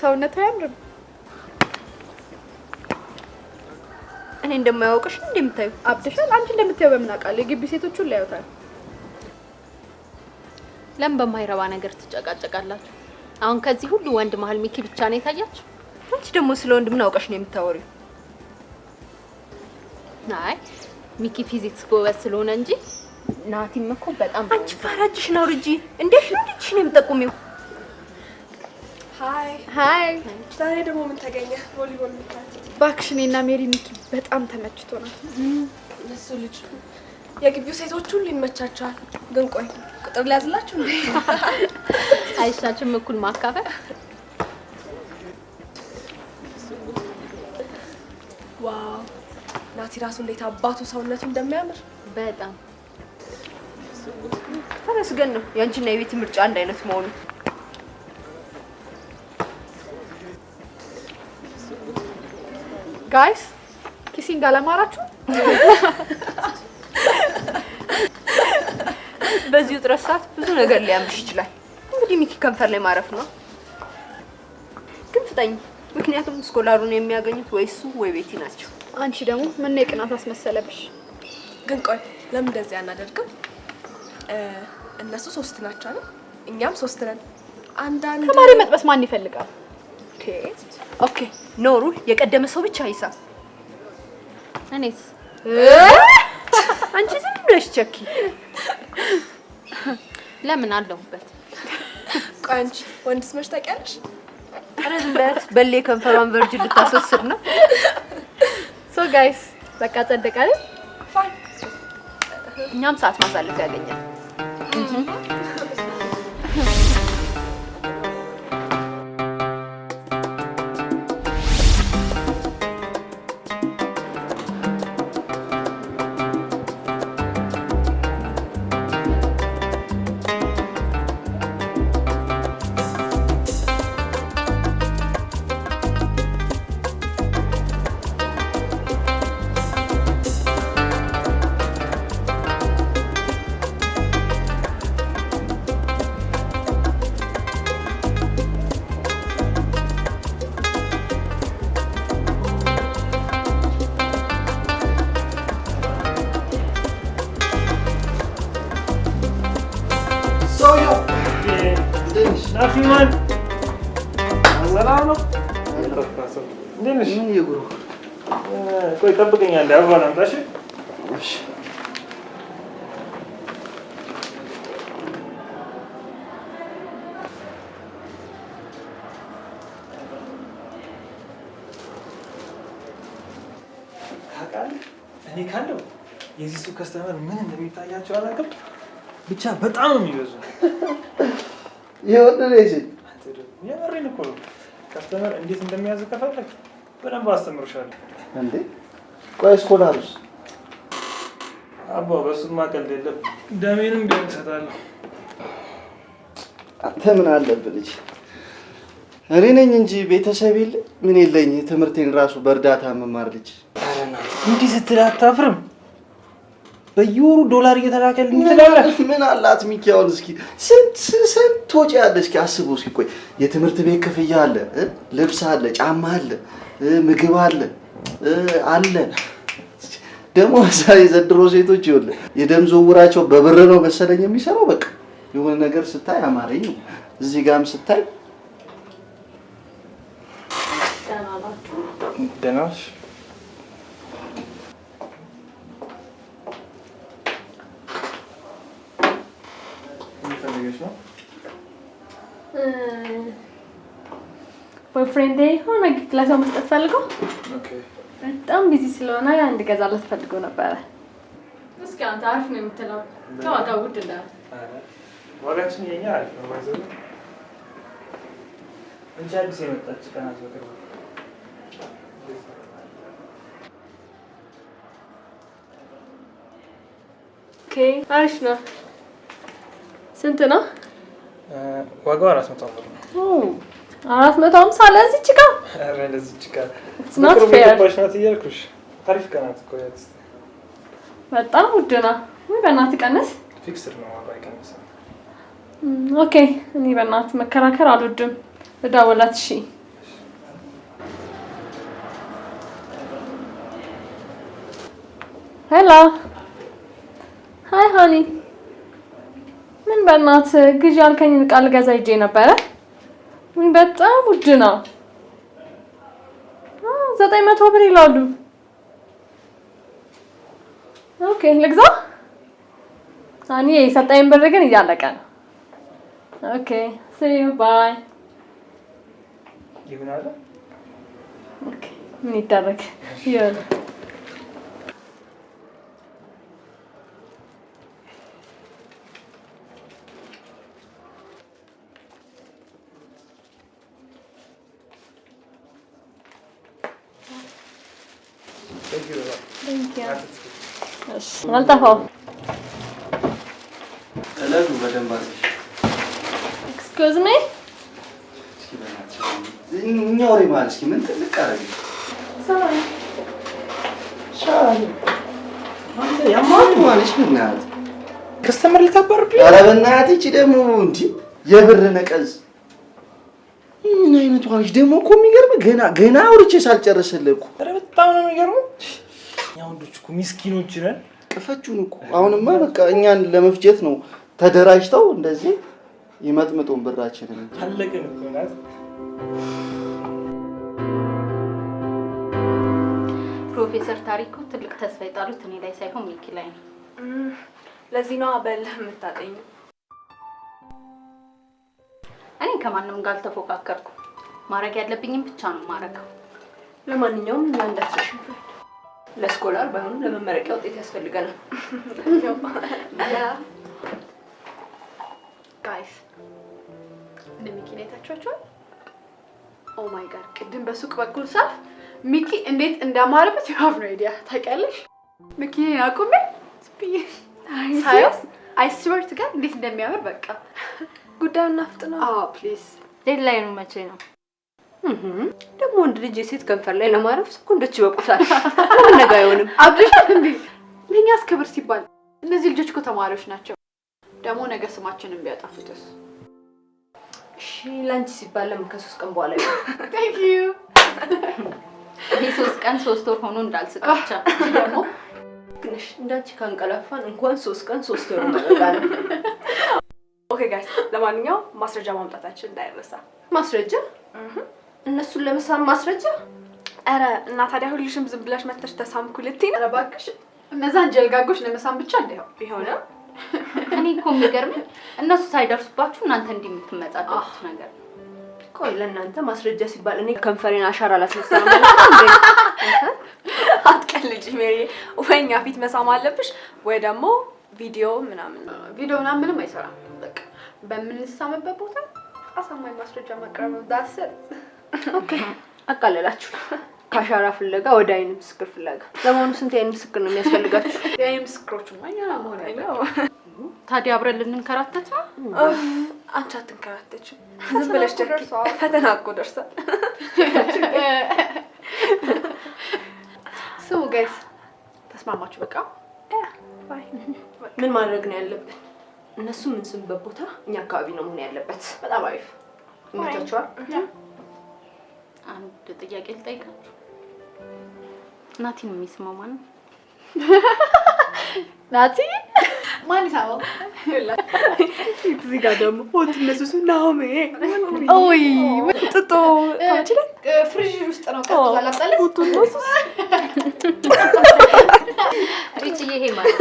ሰውነት አያምርም? እኔ እንደማያውቅሽ እንደምታዩ አብደሻል። አንቺ እንደምታዩ በምን አውቃለሁ? የግቢ ሴቶች ሁሉ ያዩታል። ለምን በማይረባ ነገር ትጨቃጨቃላችሁ? አሁን ከዚህ ሁሉ ወንድ መሀል ሚኪ ብቻ ነው የታያችሁ? አንቺ ደግሞ ስለ ወንድ ምን አውቀሽ ነው የምታወሪው? አይ ሚኪ ፊዚክስ ጎበዝ ስለሆነ እንጂ ናቲም እኮ በጣም አንቺ ፈራጅሽ ነው ልጅ። እንዴት ነው ልጅሽ ነው የምጠቁሚው? ሃይ ዛሬ ደግሞ ምን ተገኘ? ቮሊቦል ምታት እባክሽ እኔና ሜሪ ሚኪ በጣም ተመችቶናል። እሱ ልጅ የግቢው ሴቶች ሁሉ ይመቻቸዋል። ግን ቆይ ቁጥር ሊያዝላችሁ እንዴ? አይሻችም እኩል ማካፈል? ዋው ናቲ ራሱ እንዴት አባቱ ሰውነቱ እንደሚያምር በጣም ተመስገን ነው ያንቺና የቤት ምርጫ አንድ አይነት መሆኑ። ጋይስ ኪሲንግ አላማራችሁ? በዚህ ውጥረት ሰዓት ብዙ ነገር ሊያምሽ ይችላል። እንግዲህ ሚኪ ከንፈር ላይ ማረፍ ነው። ግን ፍጠኝ፣ ምክንያቱም ስኮላሩን የሚያገኙት ወይ እሱ ወይ ቤቲ ናቸው። አንቺ ደግሞ ምን የቅናት አስመሰለብሽ? ግን ቆይ ለምን እንደዚህ አናደርግም? እነሱ 3 ናቸው አይደል? እኛም 3 ነን። አንዳንድ ተማሪ መጥበስ ማን ይፈልጋል? ኦኬ ኖሩ የቀደመ ሰው ብቻ ይሳ። እኔስ አንቺ ዝም ብለሽ ቸኪ። ለምን አለሁበት? ቆይ አንቺ ወንድስ መች ታውቂያለሽ? አረዝበት በሌ ከንፈሯን ቨርጅን ልታስወስድ ነው። ሶ ጋይስ በቃ ጸደቃለ። እኛም ሰዓት ማሳለፍ ያገኛል። Nafiman, assalamu. Dinish. ምን ይጉሩ? ቆይ ጠብቀኝ አንዴ አበባ ላምጣ። እሺ እሺ። ታውቃለህ እኔ ካለው የዚህ ሱቅ ከስተመር ምን እንደሚታያቸው አላውቅም። ብቻ በጣም ነው የሚበዙ። ይወደለሽ የመሬን እኮ ነው። ከስተመር እንዴት እንደሚያዝ ከፈለክ በደንብ አስተምርሻለሁ። እንዴ ቆይ ስኮላሩስ? አባ በሱማ ቀልድ የለም። ደሜንም ቢሆን እሰጣለሁ። አንተ ምን አለብህ ልጅ? እኔ ነኝ እንጂ ቤተሰብ የለ ምን የለኝ። ትምህርቴን ራሱ በእርዳታ መማር ልጅ። አረና እንዲህ ስትል አታፍርም? በየወሩ ዶላር እየተላከልኝ ትላለህ። ምን አላት ሚኪያውን? እስኪ ስንት ወጪ አለ እስኪ አስቡ። እስኪ ቆይ የትምህርት ቤት ክፍያ አለ፣ ልብስ አለ፣ ጫማ አለ፣ ምግብ አለ አለ። ደግሞ ዛሬ ዘድሮ ሴቶች ይኸውልህ የደም ዝውውራቸው በብር ነው መሰለኝ የሚሰራው። በቃ የሆነ ነገር ስታይ አማረኝ ነው። እዚህ ጋርም ስታይ ደህና ነሽ? ቦይፍሬንዴ ሆነ ለሰው መስጠት ፈልገው በጣም ቢዚ ስለሆነ አንድ ገዛለት ፈልገው ነበረ። እስኪ አንተ አሪፍ ነው የምትለው ዋጋው ውድ እንደ ዋጋችን የኛ አሪፍ ነው ባይዘው እንጂ አዲስ የመጣች ቀናት በቅርቡ ኦኬ አሪፍ ነው። ስንት ነው? ዋጋው 400 ብር ነው። 450 ለዚች ጋር? አረ ለዚች ጋር not fair። ባሽናት እያልኩሽ አሪፍ ቀናት እኮ ያት በጣም ውድ ነው። ወይ በእናትህ ቀነስ። ፊክስድ ነው ዋጋ ይቀንሳል። ኦኬ እኔ በእናትህ መከራከር አልወድም። እዳወላት እሺ ሄሎ ሃይ ሃኒ ምን በእናትህ ግዢ ያልከኝን ዕቃ ልገዛ ሂጄ ነበረ። በጣም ውድ ነው። 900 ብር ይላሉ። ኦኬ ልግዛ። ሃኒ የሰጠኝ ብር ግን እያለቀ ነው። ኦኬ see you bye ይሆናል። ኦኬ ምን ይደረግ ይሁን። አልጠፋም። እለቱ በደንብ አድርገሽ ኤክስኪውዝ ሚ እስኪ በእናትሽ እኛ ወሬ ማለት እስኪ ምን ትልቅ አደረግሽ? ሻይ አንተ ያማል ማለሽ ምናት ከስተመር ልታባርብኝ? ኧረ በእናትህ እቺ ደግሞ እንዴ የብር ነቀዝ ምን አይነቱ አለሽ ደግሞ እኮ የሚገርም ገና አውርቼ ሳልጨርስልህ እኮ። ኧረ በጣም ነው የሚገርመው። እኛ ወንዶች እኮ ምስኪኖች ነን። ቅፈቹን እኮ አሁንማ በቃ እኛን ለመፍጀት ነው ተደራጅተው እንደዚህ ይመጥምጡን ብራችንን። አለቅን እኮ ናት። ፕሮፌሰር ታሪኩ ትልቅ ተስፋ የጣሉት እኔ ላይ ሳይሆን ሚኪ ላይ ነው። ለዚህ ነው አበል የምታጠኝ። እኔ ከማንም ጋር አልተፎካከርኩም። ማድረግ ያለብኝም ብቻ ነው ማረገው። ለማንኛውም እኛ እንዳትሽን ለስኮላር ባይሆንም ለመመረቂያ ውጤት ያስፈልገናል። ጋይስ ለሚኪ ላይ ታቻችኋል? ኦ ማይ ጋድ ቅድም በሱቅ በኩል ሳፍ ሚኪ እንዴት እንዳማረበት you have no idea ታውቂያለሽ? ሚኪ አቁሜ ስፒ አይ ስዌር ቱ ጋድ እንዴት እንደሚያምር በቃ ጉዳዩን አፍጥነው። ፕሊዝ ዴድላይኑ መቼ ነው? ደግሞ ወንድ ልጅ የሴት ከንፈር ላይ ለማረፍ ሰኮንዶች ይበቁታል። ምን ነገር አይሆንም። አብሽት እንዴ ለኛስ ክብር ሲባል እነዚህ ልጆች እኮ ተማሪዎች ናቸው። ደግሞ ነገ ስማችንን ቢያጣፉትስ? እሺ ላንቺ ሲባል ለምን ከ3 ቀን በኋላ ይሆናል? Thank you ይሄ 3 ቀን 3 ወር ሆኖ እንዳልስቅ ብቻ ደግሞ ግንሽ እንዳንቺ ካንቀላፋን እንኳን 3 ቀን 3 ወር ማለቃለ። ኦኬ ጋይስ ለማንኛውም ማስረጃ ማምጣታችን እንዳይረሳ። ማስረጃ? እነሱን ለመሳም ማስረጃ? አረ እና ታዲያ ሁልሽም ዝም ብለሽ መተሽ ተሳምኩ ልትይ ነው? ኧረ እባክሽ እነዛን ጀልጋጎች ለመሳም ብቻ እንዳይሆን ቢሆንም እኔ እኮ የሚገርመኝ እነሱ ሳይደርሱባችሁ እናንተ እንዲህ የምትመጻደቁት ነገር። ቆይ ለእናንተ ማስረጃ ሲባል እኔ ከንፈሬን አሻራ ላስነሳም ማለት ነው። አትቀልጂ ሜሪ። ወይኛ ፊት መሳም አለብሽ ወይ ደግሞ ቪዲዮ ምናምን ምንም አይሰራም። በቃ በምንሳምበት ቦታ አሳማኝ ማስረጃ ማቅረብ ነው። ዳስ ኦኬ አቃለላችሁ። ካሻራ ፍለጋ ወደ አይን ምስክር ፍለጋ። ለማኑ ስንት አይን ምስክር ነው የሚያስፈልጋችሁ? የአይን ምስክሮቹ ማኛ መሆን አይለው። ታዲያ አብረን ልንከራተት ነው? አንቺ አትንከራተች። ዝም ብለሽ ደርሷ ፈተና እኮ ደርሷል። ስሙ ጋይስ ተስማማችሁ? በቃ ምን ማድረግ ነው ያለብን? እነሱ ምን ስምበት ቦታ እኛ አካባቢ ነው መሆን ያለበት። በጣም አሪፍ ይመቻችኋል። አንድ ጥያቄ ልጠይቃችሁ። ናቲ ነው የሚስማው ማለት? ናቲ ማን ይሳማው? እዚህ ጋር ደግሞ ሆት እነሱ ናሆሜ ኦይ ጥጦ ታችለ ፍሪጅ ውስጥ ነው ቀጥታ ላጣለስ ሪጭ ይሄ ማለት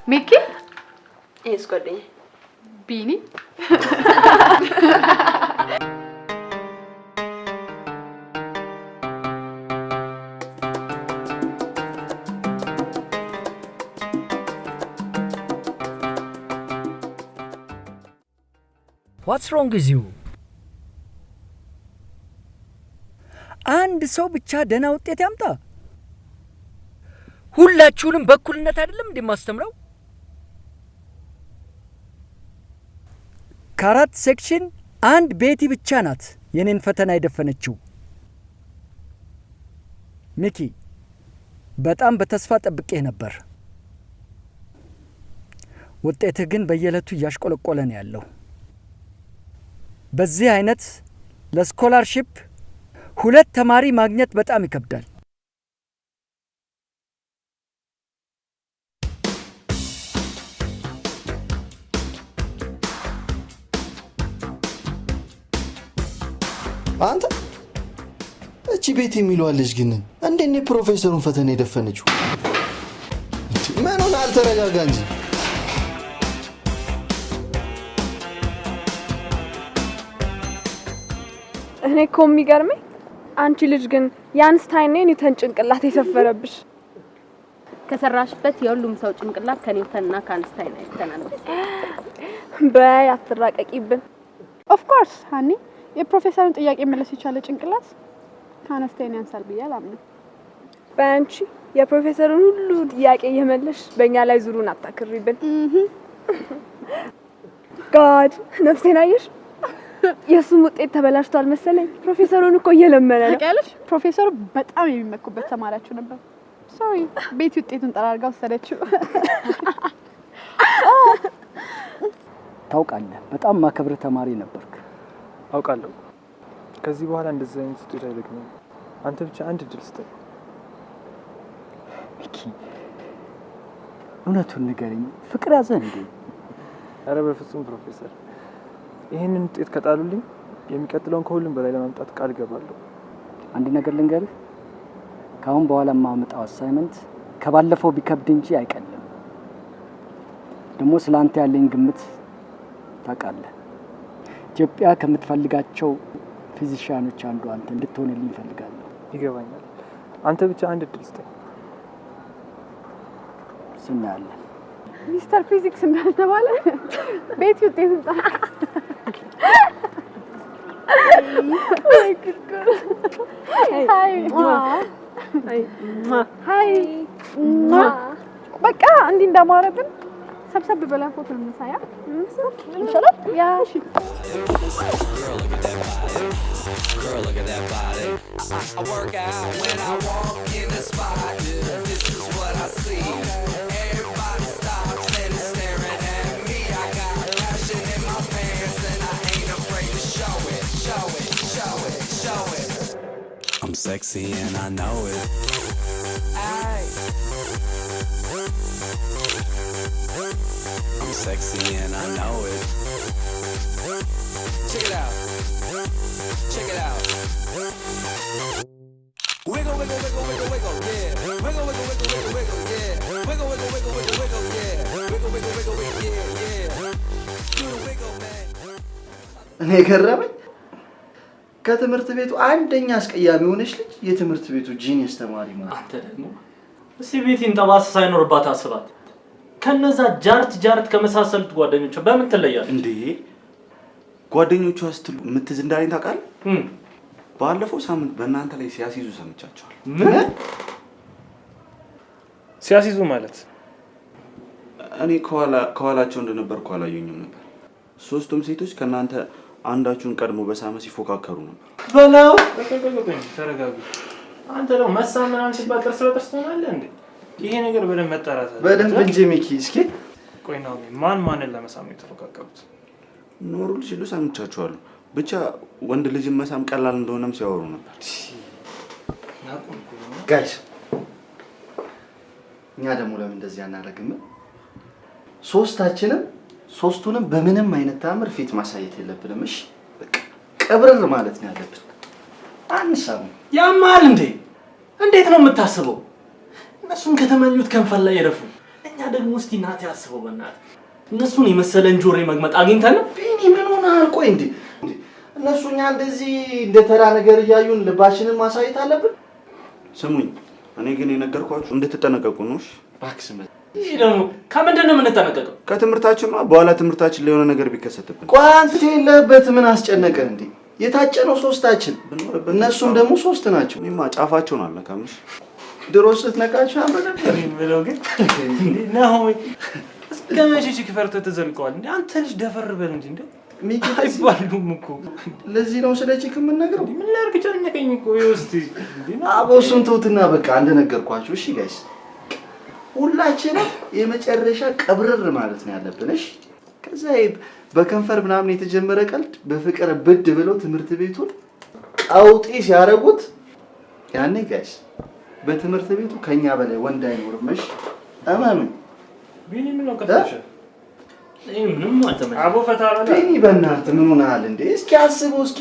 ሚኪ ይሄስ ጓደኛ ቢኒ What's wrong with you? አንድ ሰው ብቻ ደህና ውጤት ያምጣ? ሁላችሁንም በእኩልነት አይደለም እንደማስተምረው? ከአራት ሴክሽን አንድ ቤቲ ብቻ ናት የኔን ፈተና የደፈነችው። ሚኪ በጣም በተስፋ ጠብቄህ ነበር። ውጤትህ ግን በየዕለቱ እያሽቆለቆለ ነው ያለው። በዚህ አይነት ለስኮላርሺፕ 2 ተማሪ ማግኘት በጣም ይከብዳል። አንተ እቺ ቤት የሚሏለች ግን እንዴት ነው ፕሮፌሰሩን ፈተና የደፈነችው? ምን ሆነ? አልተረጋጋ እንጂ። እኔ እኮ የሚገርመኝ አንቺ ልጅ ግን የአንስታይን ኒውተን ጭንቅላት የሰፈረብሽ። ከሰራሽበት የሁሉም ሰው ጭንቅላት ከኒውተንና ከአንስታይን አይተናል። በይ አትራቀቂብን። ኦፍ ኮርስ ሃኒ የፕሮፌሰሩን ጥያቄ መለስ የቻለ ጭንቅላት ከአንስታይን ያንሳል ብዬ አላምንም። በአንቺ የፕሮፌሰሩን ሁሉ ጥያቄ እየመለሽ በእኛ ላይ ዙሩን አታክሪብን። ጋድ ነፍሴን አየሽ? የሱም ውጤት ተበላሽቷል መሰለኝ። ፕሮፌሰሩን እኮ እየለመነ ነው። ታውቂያለሽ ፕሮፌሰሩ በጣም የሚመኩበት ተማሪያችሁ ነበር። ሶሪ ቤት ውጤቱን ጠራርጋ ወሰደችው። ታውቃለህ በጣም ማከብር ተማሪ ነበርክ። አውቃለሁ። ከዚህ በኋላ እንደዚህ አይነት ውጤት አይደግምም። አንተ ብቻ አንድ እድል ስጠኝ። ሚኪ እውነቱን ንገረኝ፣ ፍቅር ያዘህ እንዴ? ኧረ በፍጹም ፕሮፌሰር፣ ይሄንን ውጤት ከጣሉልኝ የሚቀጥለውን ከሁሉም በላይ ለማምጣት ቃል ገባለሁ። አንድ ነገር ልንገርህ፣ ካሁን በኋላ የማመጣው አሳይመንት ከባለፈው ቢከብድ እንጂ አይቀልም። ደግሞ ስላንተ ያለኝ ግምት ታውቃለህ። ኢትዮጵያ ከምትፈልጋቸው ፊዚሻኖች አንዱ አንተ እንድትሆንልኝ እፈልጋለሁ። ይገባኛል። አንተ ብቻ አንድ እድል ስጠኝ። ስናያለን። ሚስተር ፊዚክስ እንደተባለ ቤት ውጤቱን ጠራ። ሃይ በቃ እንዲህ እንዳማረብን ሰብሰብ ብለን ፎቶ እንሳያ እንችላለን። ያ እሺ Girl, look at that body. I work out when I walk in the spot. This is what I see. Everybody stops and is staring at me. I got passion in my pants and I ain't afraid to show it, show it, show it, show it. I'm sexy and I know it. Aye. I'm sexy and I know it. Check it out. Check it out. Wiggle, wiggle, wiggle, wiggle, wiggle, yeah. Wiggle, wiggle, wiggle, wiggle, wiggle, yeah. Wiggle, wiggle, wiggle, wiggle, wiggle, yeah. Wiggle, wiggle, wiggle, wiggle, yeah, yeah. Do the wiggle, man. እኔ ገረመኝ። ከትምህርት ቤቱ አንደኛ አስቀያሚ ሆነች ልጅ የትምህርት ቤቱ ጂኒየስ ተማሪ ማለት። አንተ ደግሞ እስቲ ቤቲን ጠባሳ ሳይኖርባት አስባት። ከነዛ ጃርት ከመሳሰሉት ጓደኞቿ በምን ትለያለች እንዴ? ጓደኞቿ ስትሉ ምትዝ እንዳለኝ ታውቃለህ? ባለፈው ሳምንት በእናንተ ላይ ሲያሲዙ ሰምቻቸዋል። ምን ሲያሲዙ ማለት? እኔ ከኋላቸው እንደነበርኩ አላየኝም ነበር። ሶስቱም ሴቶች ከእናንተ አንዳችሁን ቀድሞ በሳመ ሲፎካከሩ ነበር። በላው ተረጋጉ። አንተ ደግሞ መሳም ምናምን ሲባል ጥርስ በጥርስ ትሆናለህ እንዴ? ይሄ ነገር በደንብ መጣራት አለ። በደንብ እንጂ ሚኪ። እስኪ ቆይ ነው ማንን ለመሳም የተፎካከሩት? ኖሩ ልጅ ሁሉ ሰምቻቸዋለሁ። ብቻ ወንድ ልጅን መሳም ቀላል እንደሆነም ሲያወሩ ነበር። ጋይስ እኛ ደግሞ ለምን እንደዚህ አናደርግም? ሶስቱንም በምንም አይነት ታምር ፊት ማሳየት የለብንም። እሺ በቃ ቀብረር ማለት ነው ያለብን። አንሳም ያማል እንዴ? እንዴት ነው የምታስበው? እነሱን ከተመኙት ከንፈል ላይ ይረፉ። እኛ ደግሞ እስቲ ናት ያስበው በእናትህ እነሱን የመሰለ እንጆሪ መግመጥ አግኝተን ቢኒ ምን ሆነሃል? ቆይ እንዴ እነሱኛ እንደዚህ እንደ ተራ ነገር እያዩን ልባችንን ማሳየት አለብን? ስሙኝ፣ እኔ ግን የነገርኳችሁ እንድትጠነቀቁ ነው። እሺ እባክህ ስማ። ይሄ ደግሞ ከምንድን ነው የምንጠነቀቀው? ከትምህርታችን ነው። በኋላ ትምህርታችን ላይ የሆነ ነገር ቢከሰትብን። ቆይ አንተ የለህበት ምን አስጨነቀ እንዴ? የታጨነው ሶስታችን፣ እነሱም ደግሞ ሶስት ናቸው። እኔማ ጫፋቸውን አልነካምሽ። ድሮ ስትነካቸው አመለጠኝ ብለው ግን ነው እስከመቼ ከፈርተ ተዘልቀዋል እንዴ? አንተ ልጅ ደፈር በል እንጂ እንዴ ሚኪ አይባሉም እኮ። ለዚህ ነው ስለ ቺክ የምንነግረው። ምን ላድርግ ጨነቀኝ እኮ። ይወስቲ አቦሱን ተውትና በቃ እንደነገርኳችሁ። እሺ ጋይስ ሁላችንም የመጨረሻ ቀብረር ማለት ነው ያለብን። እሺ ከዛ በከንፈር ምናምን የተጀመረ ቀልድ በፍቅር ብድ ብለው ትምህርት ቤቱን አውጤ ሲያረጉት ያኔ ጋይስ በትምህርት ቤቱ ከኛ በላይ ወንድ አይኖርም። እሺ አማኑ ቢኒ ምን ነው ከተሸ ምንም አልተመቸኝም። አቦ ፈታ በላ ቢኒ በእናትህ ምን ሆነሃል እንዴ? እስኪ አስበው እስኪ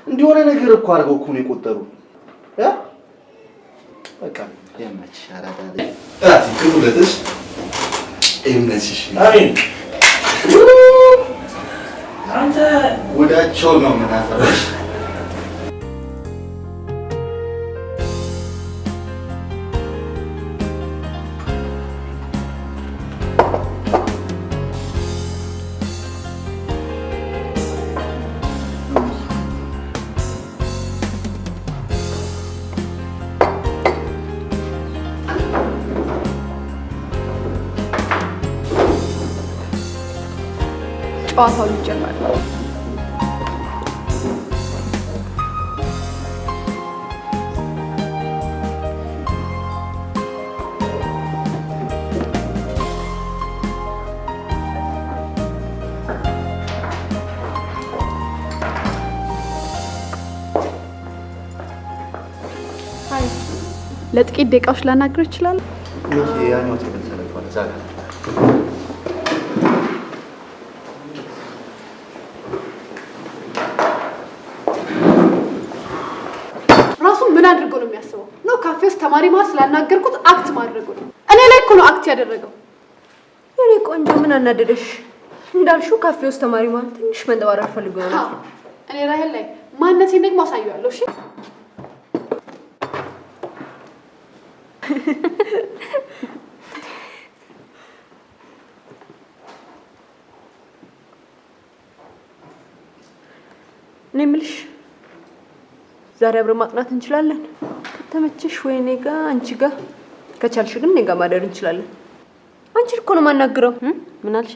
እንዲሆነ ነገር እኮ አድርገው እኮ ነው የቆጠሩ በቃ የመች አራዳለ ክቡለትሽ እምነትሽ አሜን። አንተ ወዳቸው ነው ምናፈረሽ ጨዋታው ሊጀመር ነው። ለጥቂት ደቂቃዎች ላናግር ይችላል? ያኛው ተከተለቷል ዛጋ ምን አድርጎ ነው የሚያስበው? ነው ካፌ ውስጥ ተማሪ ማስ ስላናገርኩት አክት ማድረጉ ነው። እኔ ላይ እኮ ነው አክት ያደረገው። የኔ ቆንጆ ምን አናደደሽ? እንዳልሽው ካፌ ውስጥ ተማሪ ማስ ትንሽ መንደባረር ፈልጎ ነው። እኔ ራሄል ላይ ማንነቴን ደግሞ አሳየዋለሁ። እሺ እኔ የምልሽ ዛሬ አብረን ማጥናት እንችላለን? ከተመቸሽ ወይ እኔ ጋር አንቺ ጋር፣ ከቻልሽ ግን እኔ ጋር ማደር እንችላለን። አንቺ እኮ ነው የማናግረው። ምን አልሽ?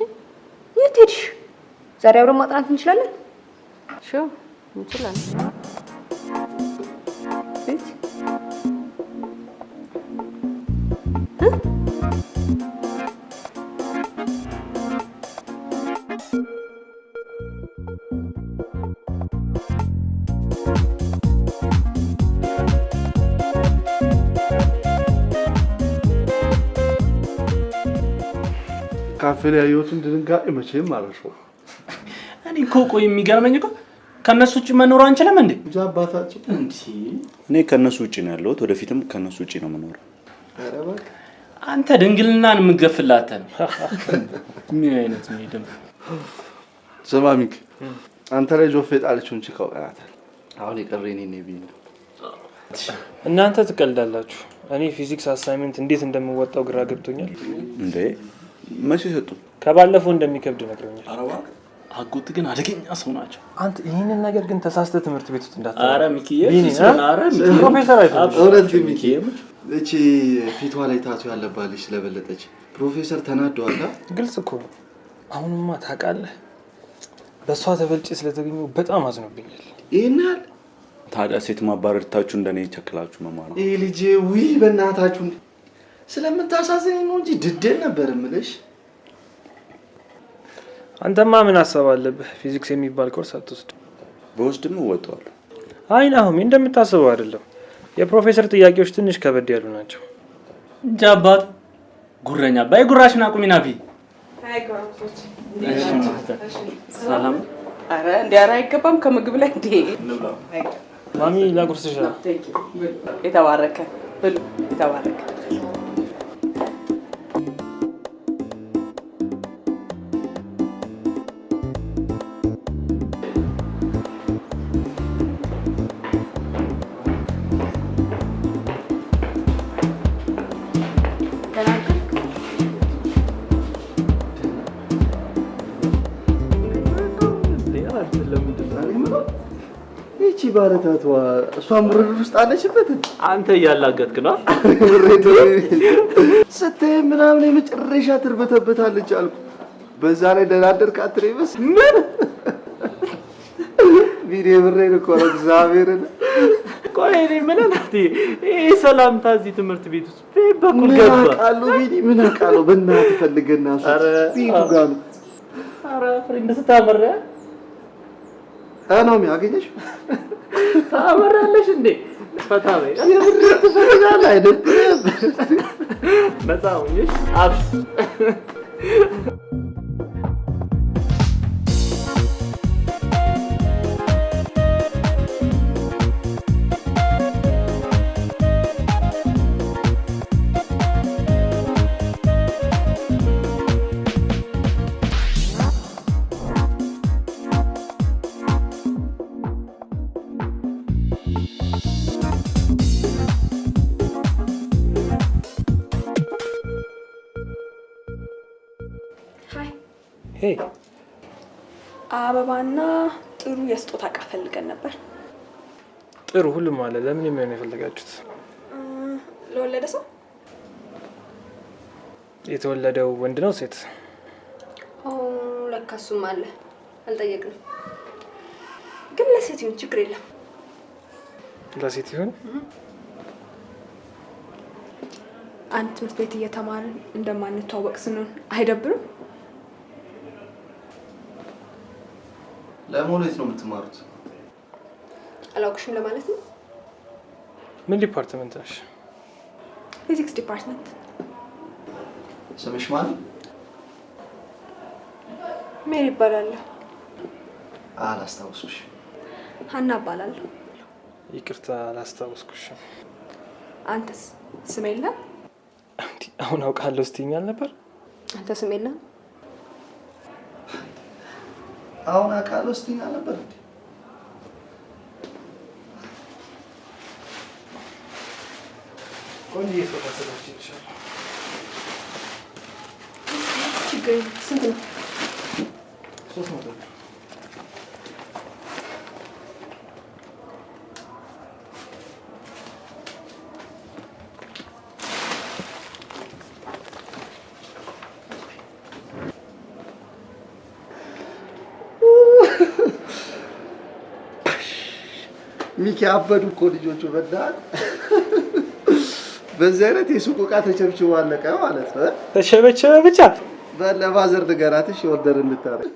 የት ሄድሽ? ዛሬ አብረን ማጥናት እንችላለን? ሹ እንችላለን። እት ካፌ ላይ ያየሁትን ድንጋጤ መቼም አልረሳውም። እኔ እኮ ቆይ የሚገርመኝ እኮ ከነሱ ውጪ መኖር አንችልም እንዴ? አባታችን እንዴ እኔ ከነሱ ውጪ ነው ያለሁት፣ ወደፊትም ከነሱ ውጪ ነው የምኖረው። ኧረ እባክህ አንተ ድንግልናን የምትገፍላት ነው። ምን አይነት ነው ይደም? ስማ ሚክ፣ አንተ ላይ ጆፌ ጣለችውን ቺካው ቀናታል። አሁን የቀረኝ እኔ ቢኒ። እናንተ ትቀልዳላችሁ። እኔ ፊዚክስ አሳይመንት እንዴት እንደምወጣው ግራ ገብቶኛል። እንዴ መቼ ሰጡ? ከባለፈው እንደሚከብድ ነግረውኛል። ኧረ እባክህ አጎት ግን አደገኛ ሰው ናቸው። አንተ ይሄንን ነገር ግን ተሳስተህ ትምህርት ቤት ውስጥ እንዳትተው። ኧረ ሚኪዬ ኧረ ፕሮፌሰር አይደለም። እውነት ግን ሚኪዬ እቺ ፊቷ ላይ ታቱ ያለባት ልጅ ስለበለጠች ፕሮፌሰር ተናደዋል። ግልጽ እኮ ነው። አሁንማ ታውቃለህ፣ በሷ ተበልጬ ስለተገኘው በጣም አዝኖብኛል። ይሄን ያህል ታዲያ ሴት ማባረር ታችሁ እንደኔ ይቸክላችሁ መማር ነው። ይሄ ልጅ ውይ በእናታችሁ ስለምታሳዝኝ ነው እንጂ ድድል ነበር እምልሽ። አንተማ ምን ሐሳብ አለብህ? ፊዚክስ የሚባል ኮርስ አትወስድ። በወስድም እወጣዋለሁ። አይ ናሆም እንደምታስበው አይደለም። የፕሮፌሰር ጥያቄዎች ትንሽ ከበድ ያሉ ናቸው። ጃባት ጉረኛ ባይ ጉራሽና ቁሚና ቢ አይ ጋርሶች ሰላም። አረ እንዲያራ አይገባም ከምግብ ላይ እንዴ ማሚ ላጉርስሽ። የተባረከ ብሉ የተባረከ እቺ ባለታቷ እሷ ምርር ውስጥ አለችበት። አንተ እያላገጥክ ነው። ምሬት ስትይ ምናምን የመጨረሻ ትርበተበታለች አልኩ። በዛ ላይ ደናደርክ አትሬበስ ምን ቪዲዮ ምሬን እኮ ነው እግዚአብሔርን። ቆይ እኔ ምን ናት ይሄ ሰላምታ እዚህ ትምህርት ቤት ውስጥ በኩል ገባ? ምን አውቃለሁ ቢኒ ምን አውቃለሁ። በእናትህ ፈልገና ቢቱ ጋር ነው። ኧረ ፍሬንድ ስታመራ ነው የሚያገኘሽ። ታመራለሽ እንዴ? ፈታ በይ። የምር ትፈልጋለህ አይደል? ነፃ ሁኚ አብሽ ሃይ ሄይ አበባና ጥሩ የስጦታ ዕቃ ፈልገን ነበር። ጥሩ ሁሉም አለ። ለምን የሚሆን የፈለጋችሁት? ለወለደ ሰው። የተወለደው ወንድ ነው ሴት? ለካ እሱም አለ አልጠየቅንም። ግን ለሴት ይሁን ችግር የለም። ለሴት ይሁን። አንድ ትምህርት ቤት እየተማርን እንደማንተዋወቅ ስንሆን አይደብርም? ለመሆኑ የት ነው የምትማሩት? አላውቅሽም ለማለት ነው። ምን ዲፓርትመንት ነሽ? ፊዚክስ ዲፓርትመንት። ስምሽ ማን? ሜሪ እባላለሁ። አላስታውስኩሽ። ሀና እባላለሁ። ይቅርታ አላስታውስኩሽም። አንተስ ስም የለም? አሁን አውቃለሁ ስትይኛል ነበር። አንተ ስም የለም? አሁን አውቃለሁ ስትይኛል ነበር እንዴ? ቆንጆ የፎቶ ተሰጥቶሻል። ችግር የለም። ስንት ነው? 300 ብር። ሚኪ አበዱ እኮ ልጆቹ በዳት። በዚህ አይነት የሱቅ ዕቃ ተቸብችቦ አለቀ ማለት ነው። ተሸበቸበ ብቻ ለማዘር ንገራትሽ ኦርደር እንድታረግ።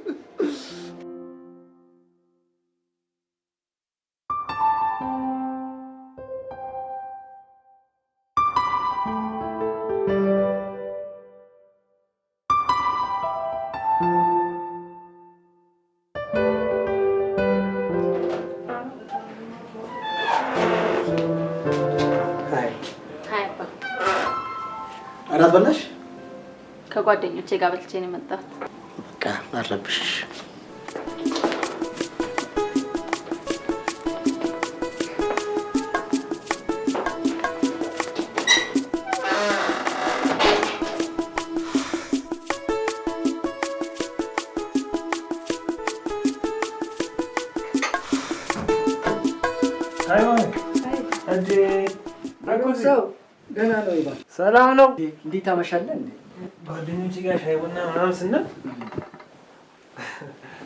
እራት በላሽ? ከጓደኞቼ ጋር በልቼ ነው የመጣሁት። በቃ አረብሽሽ። ደህና ነው ይባል። ሰላም ነው። እንዴት አመሻለህ እንዴ? ጓደኞቼ ጋር ሻይ ቡና ምናምን ስንል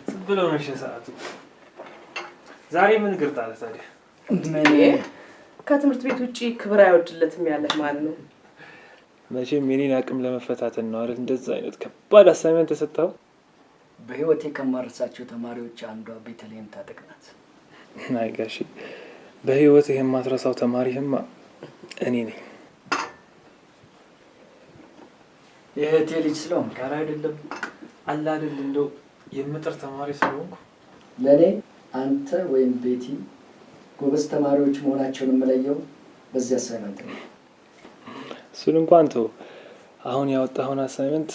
ዝም ብሎ ነው ሰዓቱ። ዛሬ ምን ግርጥ አለ ታዲያ? ከትምህርት ቤት ውጪ ክብር አይወድለትም ያለህ ማን ነው? መቼም የኔን አቅም ለመፈታተን ነው አይደል እንደዛ አይነት ከባድ አሳይመንት ተሰጣው። በህይወቴ ከማረሳቸው ተማሪዎች አንዷ ቤተልሔም ታጠቅ ናት። አይ ጋሺ፣ በህይወት የማትረሳው ተማሪህማ እኔ ነኝ። የእህቴ ልጅ ስለሆንክ ጋር አይደለም አለ አይደል እንደው የምጥር ተማሪ ስለሆንኩ ለኔ አንተ ወይም ቤቲ ጎበዝ ተማሪዎች መሆናቸውን የምለየው በዚህ አሳይመንት ነው። እሱን እንኳን ተው። አሁን ያወጣውን አሳይመንት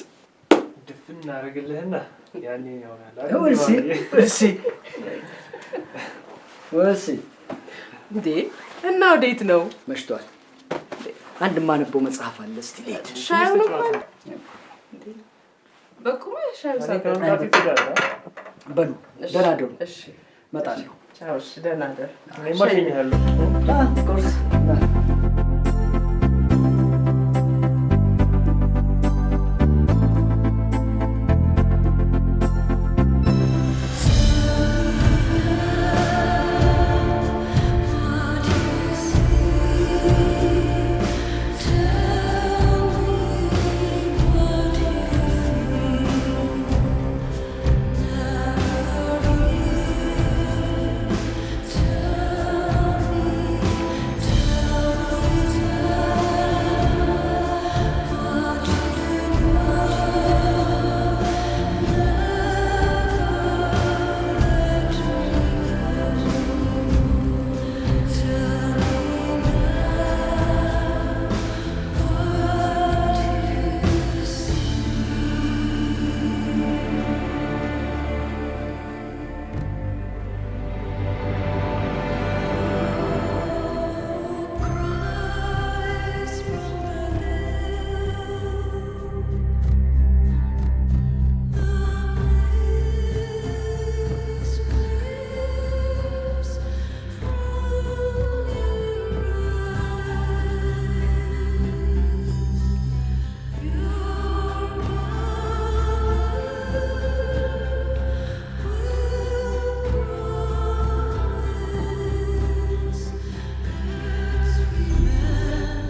ድፍን እናደርግልህና ያኔ ይሆናል አይደል? ወሲ እንዴ እና ወዴት ነው? መሽቷል። አንድ ማነበው መጽሐፍ አለ። እስቲ ልሂድ። ሻዩ ነው በቁም ሻዩ ሳይቀር በሉ ደህና ደሩ። እሺ እመጣለሁ። ቻው። እሺ ደህና ደር። እኔ ማሽኛለሁ። ቁርስ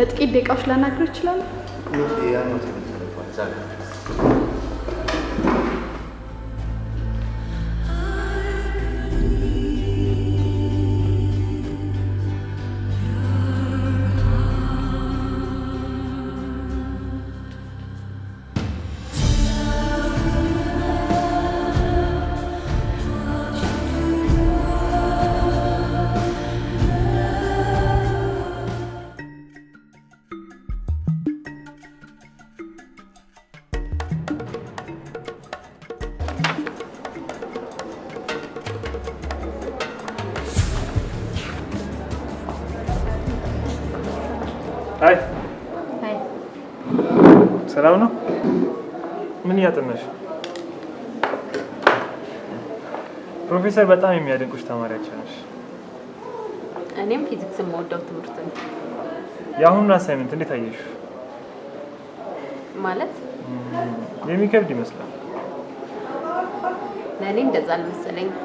በጥቂት ደቂቃዎች ላናግር ይችላል? ያ ነው ተለፈው ዛሬ አይ አይ ሰላም ነው? ምን እያጠናሽ? ፕሮፌሰር በጣም የሚያደንቁሽ ተማሪያቸው ነሽ። እኔም ፊዚክስ የምወደው ትምህርት ነው። የአሁኑን አሳይመንት እንዴት አየሽ? ማለት የሚከብድ ይመስላል። ለእኔ እንደዛ አልመሰለኝም።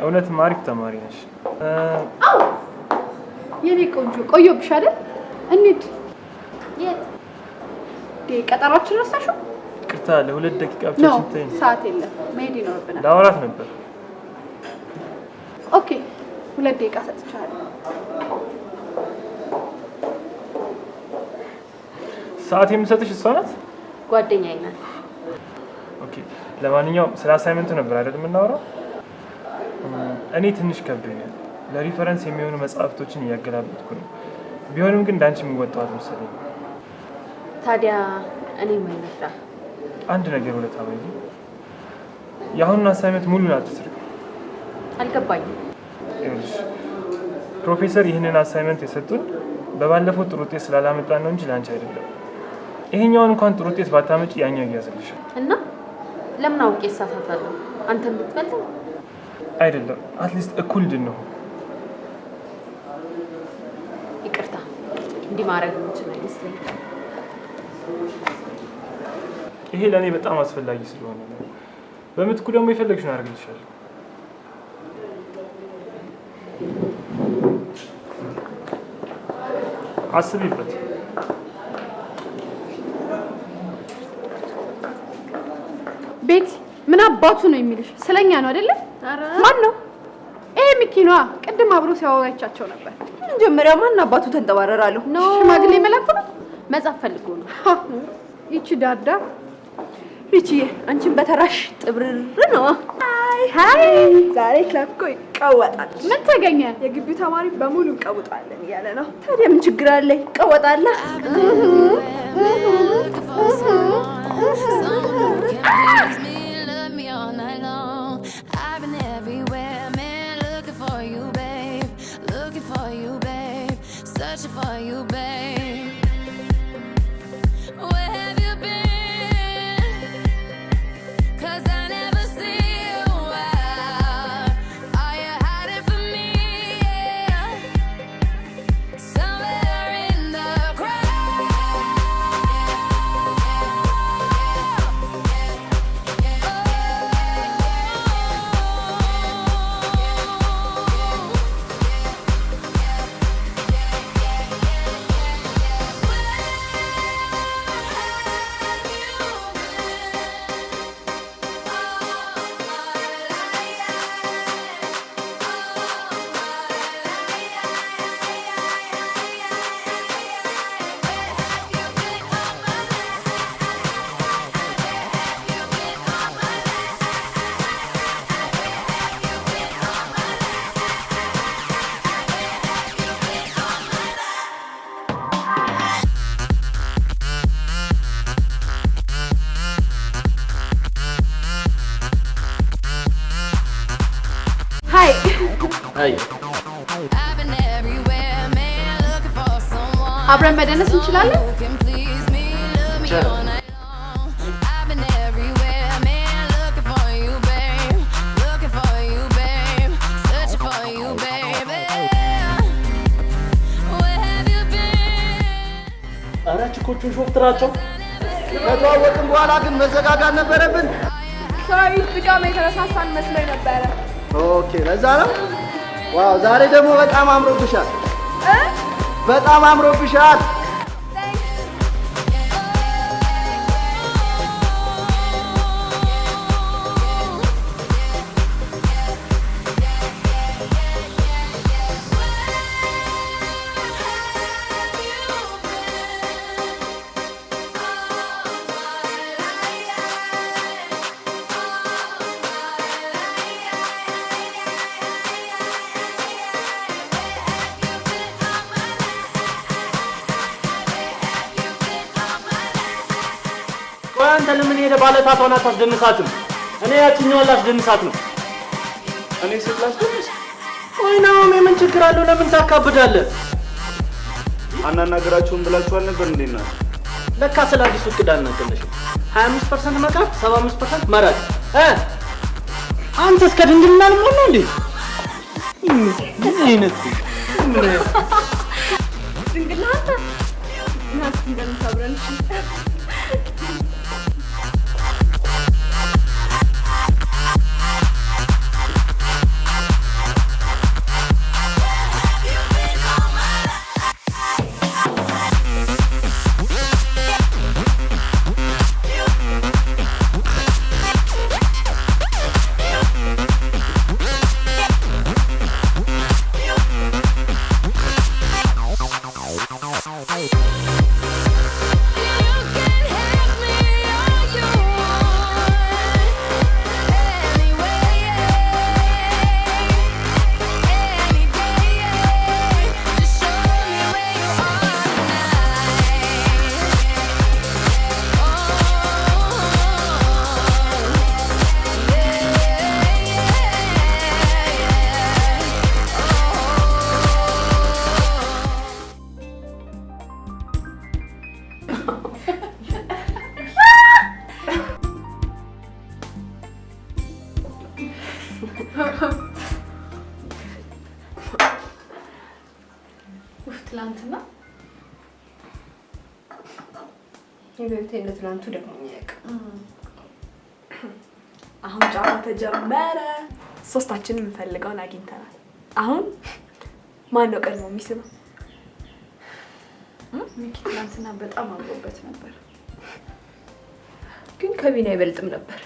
እውነትም አሪፍ ተማሪ ነሽ። የኔ ቆንጆ ቆየሁብሽ አይደል? እንሂድ። የት? ቀጠሯችን ረሳሽው? ይቅርታ ለ2 ደቂቃ ብቻ ስትይኝ። ሰዓት የለም መሄድ ይኖርብናል። ላወራት ነበር። ኦኬ 2 ደቂቃ ሰጥቻለሁ። ሰዓት የምሰጥሽ እሷ ናት? ጓደኛዬ ናት። ኦኬ ለማንኛውም ስለ አሳይመንቱ ነበር አይደል የምናወራው? እኔ ትንሽ ከብዶኛል። ለሪፈረንስ የሚሆኑ መጽሐፍቶችን እያገላበጥኩ ነው። ቢሆንም ግን እንዳንቺ የምወጣው አልመሰለኝ። ታዲያ እኔ ምን ልርዳ? አንድ ነገር ሁለት አባይ የአሁኑን አሳይመንት ሙሉን አትስሪ። አልገባኝም። ይኸውልሽ ፕሮፌሰር ይህንን አሳይመንት የሰጡን በባለፈው ጥሩ ውጤት ስላላመጣን ነው እንጂ ለአንቺ አይደለም። ይሄኛውን እንኳን ጥሩ ውጤት ባታመጪ ያኛው ይያዝልሻል። እና ለምን አውቄ እሳሳታለሁ? አንተ እንድትበልጥ አይደለም፣ አትሊስት እኩል እንድንሆን። ይቅርታ እንዲህ ማድረግ የምችል አይመስለኝም። ይሄ ለእኔ በጣም አስፈላጊ ስለሆነ ነው። በምትኩ ደግሞ የፈለግሽውን አደርግልሻለሁ። አስቢበት። ቤት ምን አባቱ ነው የሚልሽ? ስለኛ ነው አይደለ? ማን ነው? ይሄ ሚኪ ነዋ። ቅድም አብሮ ሲያወራቻቸው ነበር። መጀመሪያ ማን አባቱ ተንጠባረራለሁ? ሽማግሌ መላኩ ነው። መጻፍ ፈልጎ ነው። ይቺ ዳዳ ሪቺዬ፣ አንቺን በተራሽ ጥብርር ነው። ሃይ ዛሬ ክለብ እኮ ይቀወጣል። ምን ተገኘ? የግቢው ተማሪ በሙሉ እንቀውጣለን እያለ ነው። ታዲያ ምን ችግር አለ? ይቀወጣለህ። For you, babe. Where have you been? 'Cause I never see you out. Are you hiding from me? Yeah. Somewhere in the crowd. አብረን መደነስ እንችላለን? ኧረ ችኮቹን ሾፍትራቸው። ከተዋወቅን በኋላ ግን መዘጋጋት ነበረብን። ሰራዊት ድጋሜ የተረሳሳን መስሎኝ ነበረ። ኦኬ ለዛ ነው። ዋው ዛሬ ደግሞ በጣም አምሮብሻል። በጣም አምሮብሻል። ቆይ አንተ ለምን ሄደ ባለ ታቷን አታስደንሳትም? እኔ ያችኛዋን ላስደንሳት ነው። እኔ ሴት ላስደንስ? ቆይ ናሆም ምን ችግር አለው? ለምን ታካብዳለህ? አናናገራቸውም ብላችኋል ነበር እንዴ? ነው ለካ ስለ አዲሱ እቅድ አልነገርሽም። 25% መቃብ 75% መራጭ አንተ እስከ ድንግልና ልሞላ እንዴ? ምን አይነት ድንግልና አንተ ናስ እንደምታብረን ትላንትና ይበልጥ እንደትላንቱ ደግሞ ያቅ አሁን ጨዋታ ተጀመረ። ሶስታችንን የምንፈልገውን አግኝተናል። አሁን ማን ነው ቀድሞ የሚስበው? ሚኪ ትላንትና በጣም አምሮበት ነበር፣ ግን ከቢና አይበልጥም ነበር።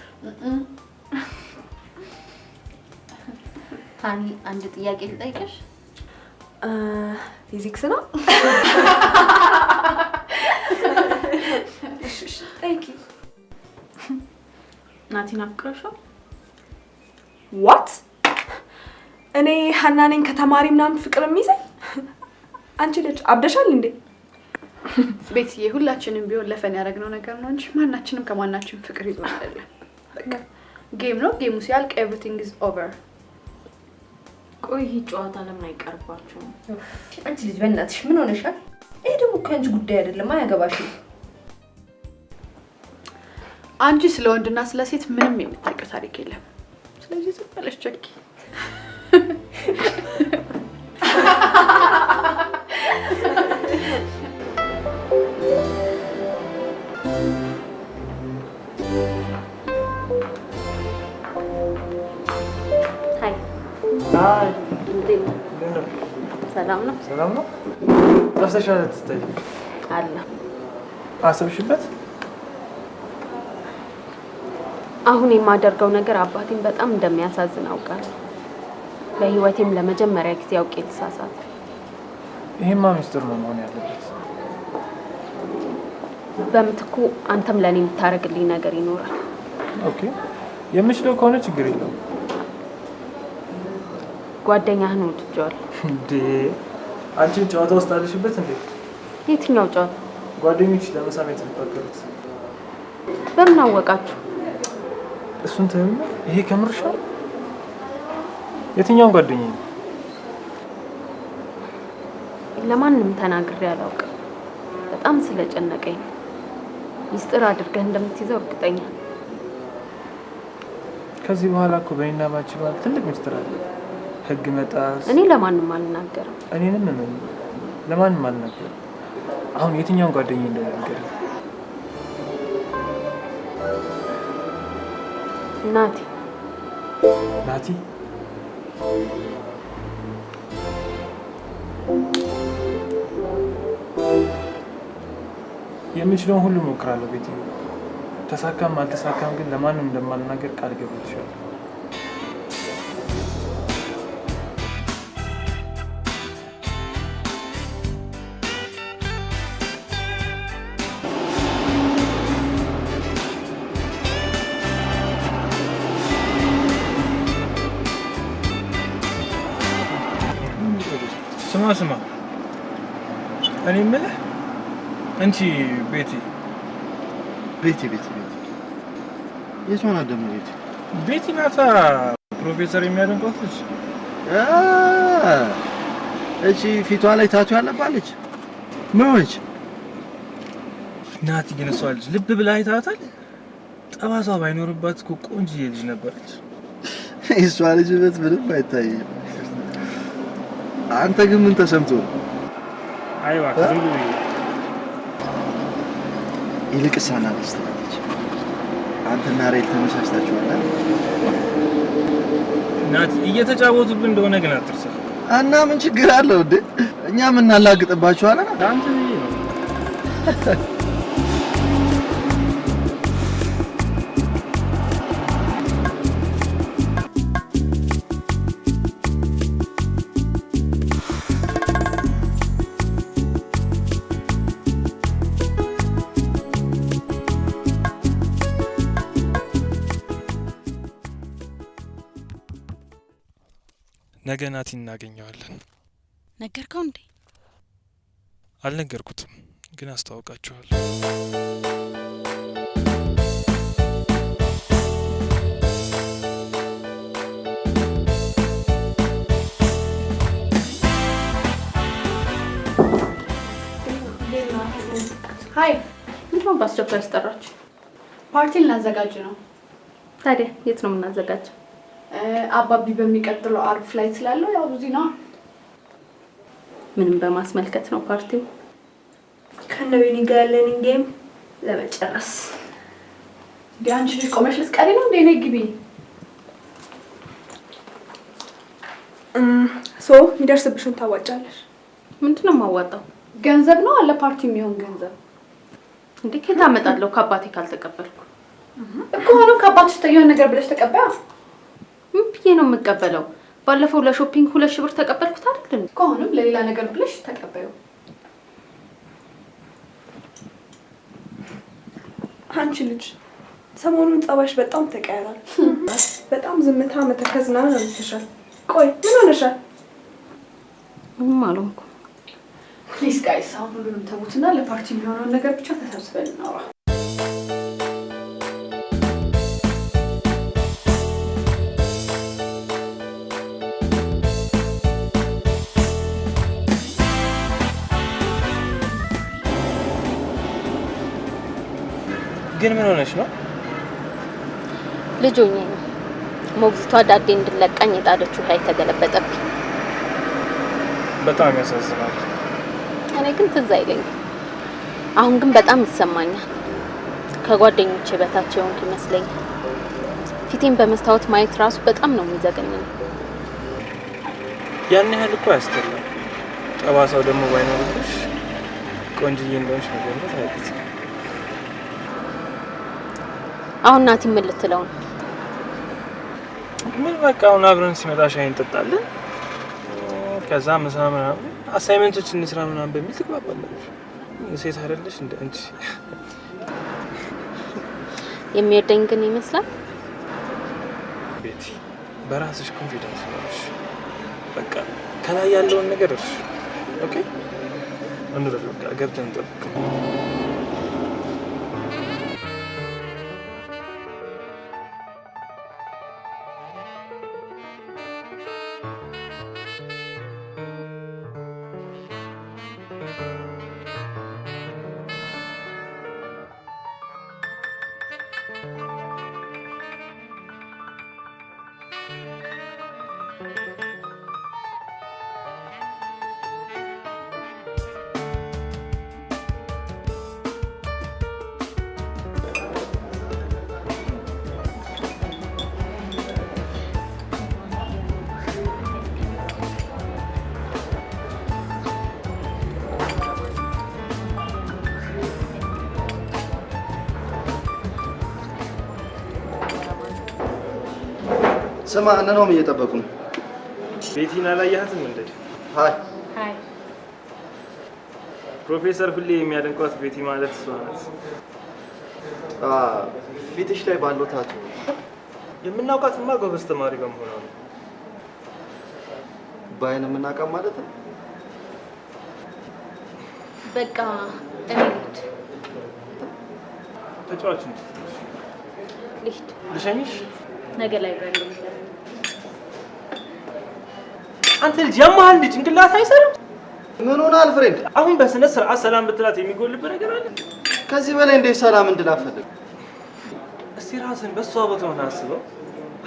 ታኒ አንድ ጥያቄ ልጠይቅሽ። ፊዚክስ ነው? እሺ ጠይቂ። ናቲን አፍቅረሽው? ዋት? እኔ ሀና ነኝ ከተማሪ ምናምን ፍቅር የሚይዘኝ? አንቺ ልጅ አብደሻል እንዴ? ቤትዬ ሁላችንም ቢሆን ለፈን ያደረግነው ነገር ነው እንጂ ማናችንም ከማናችን ፍቅር ይዞ አይደለም። በቃ ጌም ነው። ጌሙ ሲያልቅ ኤቭሪቲንግ ኢዝ ኦቨር። ቆይ ይሄ ጨዋታ ለምን አይቀርባችሁም? አንቺ ልጅ በእናትሽ ምን ሆነሻል? ይሄ ደግሞ ከአንቺ ጉዳይ አይደለም፣ አያገባሽም። አንቺ ስለ ወንድና ስለ ሴት ምንም የምታውቂው ታሪክ የለም። ስለዚህ ዝም ብለሽ ቸኪ። ሃይ ሰላም ነው? ሰላም ነው። ጠፍተሻል ትታይ አለ። አሰብሽበት? አሁን የማደርገው ነገር አባቴን በጣም እንደሚያሳዝን አውቃለሁ። ለህይወቴም ለመጀመሪያ ጊዜ አውቄ ልሳሳት። ይሄማ ሚስጥር ነው መሆን ያለበት። በምትኩ አንተም ለኔ የምታረግልኝ ነገር ይኖራል። ኦኬ፣ የምችለው ከሆነ ችግር የለውም። ጓደኛህን ወድጄዋለሁ። እንዴ አንቺም ጨዋታ ውስጥ አለሽበት እንዴ? የትኛው ጨዋታ? ጓደኞች ለመሳም የተፈቀሩት። በምን አወቃችሁ? እሱን ተይው። ይሄ ከምርሻል? የትኛው ጓደኛዬ? ለማንም ተናግሬ አላውቅም። በጣም ስለጨነቀኝ ሚስጥር አድርገህ እንደምትይዘው እርግጠኛ። ከዚህ በኋላ እኮ በእኔና ባንቺ መሀል ትልቅ ሚስጥር አለ። ህግ መጣስ። እኔ ለማንም አልናገርም። እኔንም ለማንም አልናገርም። አሁን የትኛውን ጓደኛዬ እንደሆነ ንገሪኝ። ናቲ። ናቲ? የምችለውን ሁሉ እሞክራለሁ ቤቲ። ተሳካም አልተሳካም ግን ለማንም እንደማልናገር ቃል ገብቼሻለሁ። ስማ እኔ የምልህ አንቺ ቤቲ የት ሆና ደግሞ ቤቲ ናታ ፕሮፌሰር የሚያደንቀው ልጅ እቺ ፊቷ ላይ ታቱ ያለባለች ምን ሆነች? ናቲ ግን እሷ ልጅ ልብ ብላ አይታታል። ጠባሳ ባይኖርባት እኮ ቆንጆዬ ልጅ ነበረች። እሷ ልጅ በት ምንም አይታይም። አንተ ግን ምን ተሰምቶ? አይዋ ከዚህ ይልቅስ አናስተላልች አንተና ሬል ተመሳስታችኋል። ናቲ እየተጫወቱብን እንደሆነ ግን አትርሳ። እና ምን ችግር አለው እንዴ? እኛ ምን እናላግጥባችኋል? አንተ ነው ነገ ናቲ እናገኘዋለን። ነገርከው እንዴ? አልነገርኩትም ግን አስተዋውቃችኋለሁ። ሀይ ምን ነው በአስቸኳይ ያስጠራችሁ? ፓርቲ ልናዘጋጅ ነው። ታዲያ የት ነው የምናዘጋጀው? አባቢ በሚቀጥለው አርብ ፍላይት ስላለው ያው እዚህ ነው። ምንም በማስመልከት ነው ፓርቲው? ከነዊኒ ጋር ያለንን ጌም ለመጨረስ። ዲያንቺ ልጅ ቆመሽ ልትቀሪ ነው እንዴ? ነይ ግቢ። የሚደርስብሽን ታዋጫለሽ። ምንድነው የማዋጣው? ገንዘብ ነው አለ ፓርቲ የሚሆን ገንዘብ። እንዴ ከየት አመጣለሁ ከአባቴ ካልተቀበልኩ? እኮ አሁን ከአባትሽ የሆነ ነገር ብለሽ ተቀበያ። ምን ብዬ ነው የምቀበለው? ባለፈው ለሾፒንግ 2,000 ብር ተቀበልኩት አይደል? ከሆነም ለሌላ ነገር ብለሽ ተቀበዩ። አንቺ ልጅ ሰሞኑን ጸባይሽ በጣም ተቀያይሯል። በጣም ዝምታ መተከዝና ነው ልትሻል። ቆይ ምን ሆነሻል? ምንም አልሆንኩም። ፕሊዝ ጋይስ አሁን ሁሉንም ተውትና ለፓርቲ የሚሆነውን ነገር ብቻ ተሰብስበን እናውራ። ግን ምን ሆነሽ ነው? ልጅ ሆኜ ነው ሞግዚቷ ዳዴ እንድለቀኝ የጣደችው ላይ ተገለበጠብኝ። በጣም ያሳዝናል። እኔ ግን ትዝ አይለኝም። አሁን ግን በጣም ይሰማኛል። ከጓደኞቼ በታች የሆንኩ ይመስለኛል። ፊቴን በመስታወት ማየት ራሱ በጣም ነው የሚዘገኘው። ያን ያህል እኮ ያስጠላል። ጠባሳው ደግሞ ባይኖርብሽ ቆንጅዬ እንደሆንሽ መገመት አይደለም። አሁን ናቲ ምን ልትለው ነው? ምን በቃ አሁን አብረን ሲመጣ ሻይ እንጠጣለን። ከዛ ምሳ ምናምን አሳይመንቶች እንስራ ምናምን በሚል ትግባባላችሁ። ሴት አይደለሽ እንደ አንቺ። የሚወደኝ ግን ይመስላል። ቤቲ በራስሽ ኮንፊደንስ ነሽ። በቃ ከላይ ያለውን ነገር እርሽ። ኦኬ እንድረስ በቃ ገብተን እንጠብቅ። ስማ እነሆም እየጠበቁ ነው። ቤቲን አላየሃትም እንዴ? ሃይ ሃይ። ፕሮፌሰር ሁሌ የሚያደንቋት ቤቲ ማለት እሷ ናት። ፊትሽ ላይ ባለው ታቱ የምናውቃትማ ጎበዝ ተማሪ በመሆኗ ነው። ባይን የምናውቃት ማለት ነው። በቃ እኔ ልሂድ። ተጫዋች እንጂ ልሂድ። ልሸኝሽ? ነገ ላይ ብራንድ ነው። አንተ ልጅ ያማሃል እንዴ? ጭንቅላት አይሰራም? ምን ሆናል ፍሬንድ? አሁን በስነ ስርዓት ሰላም ብትላት የሚጎልብህ ነገር አለ? ከዚህ በላይ እንዴት ሰላም እንድላፈልግ? እስቲ ራስን በሷ ቦታ ሆነህ አስበው።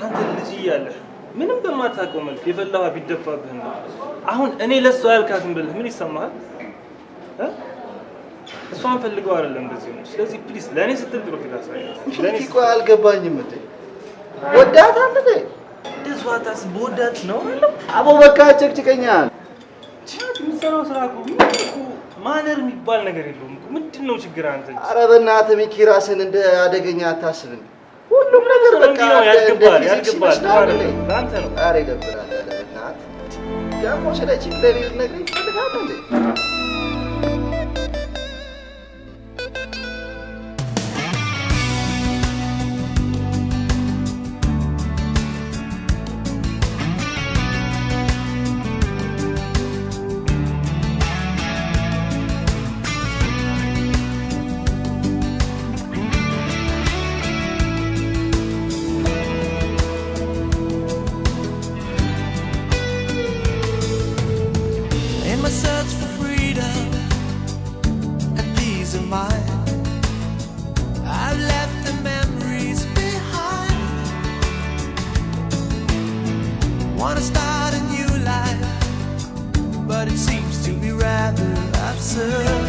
አንተ ልጅ እያለህ ምንም በማታውቀው መልክ የፈላዋ ቢደፋብህ ነው። አሁን እኔ ለሷ ያልካትን ብልህ ምን ይሰማሃል? እሷን ፈልገው አይደለም እንደዚህ ነው። ስለዚህ ፕሊዝ ለእኔ ስትል ጥሩ ፊት አሳያት። ለእኔ ቆይ አልገባኝም እንዴ? ወዳታል እንዴ? እንደሷ ታስብ በወዳት ነው አለው። አቦ በቃ ጭቅጭቀኛል። ቻት የምትሰራው ስራ እኮ ማነር የሚባል ነገር የለውም እኮ። ምንድን ነው ችግር አንተ? ኧረ በእናትህ ሚኪ ራስን እንደ አደገኛ አታስብም። ሁሉም ነገር በቃ ያልገባል ለአንተ ነው። ኧረ ይደብራል። ኧረ በእናትህ ደግሞ ስለ ቺክ ለኔ ልትነግረኝ ትፈልጋለህ እንዴ? In my search for freedom and peace of mind, I've left the memories behind. Wanna start a new life, but it seems to be rather absurd.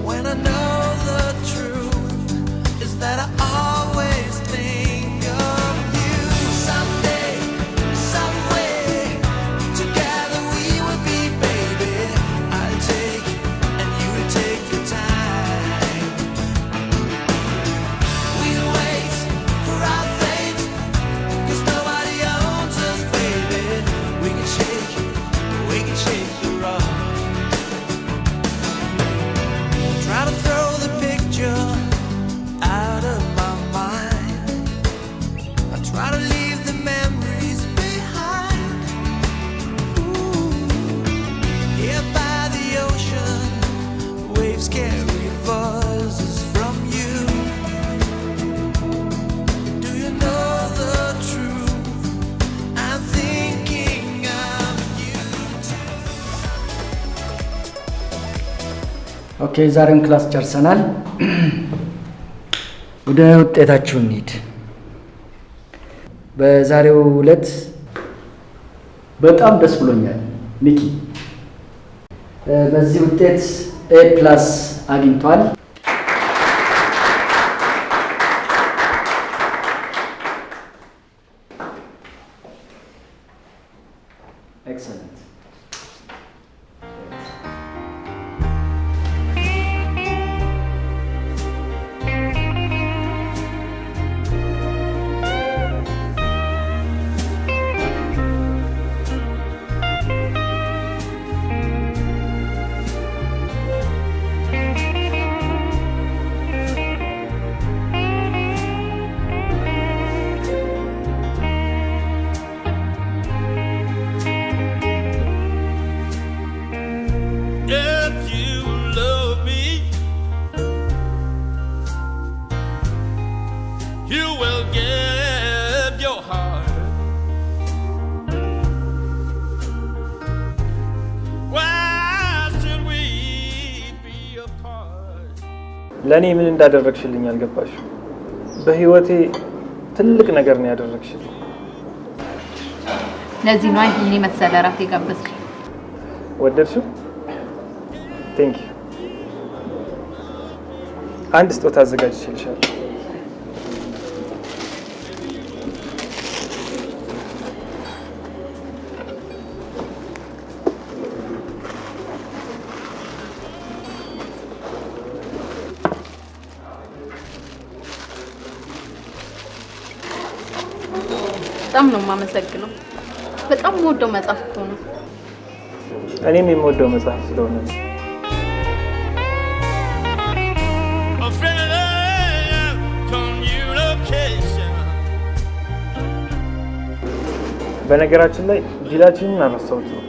When I know the truth is that I always think of you. Someday, someway, together we will be, baby. I'll take and you will take your time. We'll wait for our fate, 'cause nobody owns us, baby. We can shake the rock. Try to throw the picture out of my mind. I try to leave the memories behind. Ooh. Here by the ocean, waves carry voices from you. Do you know the truth? I'm thinking of you too. ኦኬ ዛሬውን ክላስ ጨርሰናል። ወደ ውጤታችሁ እንሂድ። በዛሬው ዕለት በጣም ደስ ብሎኛል ሚኪ። በዚህ ውጤት A+ አግኝቷል። ኤክሰለንት። If you love me, you will give your heart. Why should we be apart? ለእኔ ምን እንዳደረግሽልኝ አልገባሽ። በህይወቴ ትልቅ ነገር ነው ያደረግሽልኝ። ለዚህ ነው ይሄን የመሰለ እራት የጋበዝከኝ። ወደድሽው? ቴንክ ዩ። አንድ ስጦታ አዘጋጅቼልሻለሁ። በጣም ነው የማመሰግነው። በጣም የምወደው መጽሐፍ እኮ ነው። እኔም የምወደው መጽሐፍ ስለሆነ ነው። በነገራችን ላይ ዲላችንን አረሳሁት ነው።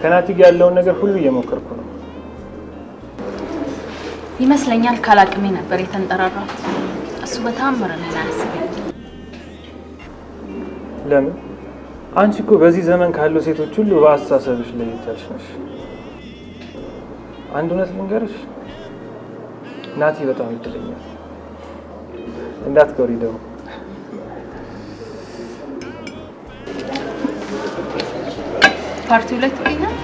ከናቲ ጋር ያለውን ነገር ሁሉ እየሞከርኩ ነው ይመስለኛል። ካላቅሜ ነበር የተንጠራራት። እሱ በታምር ነው ያስበኝ። ለምን? አንቺ እኮ በዚህ ዘመን ካሉ ሴቶች ሁሉ በአስተሳሰብሽ ላይ የታች ነሽ። አንድ እውነት ልንገርሽ፣ ናቲ በጣም እድለኛ። እንዳትቀሪ ደግሞ። ፓርቲው ላይ ትገኛል።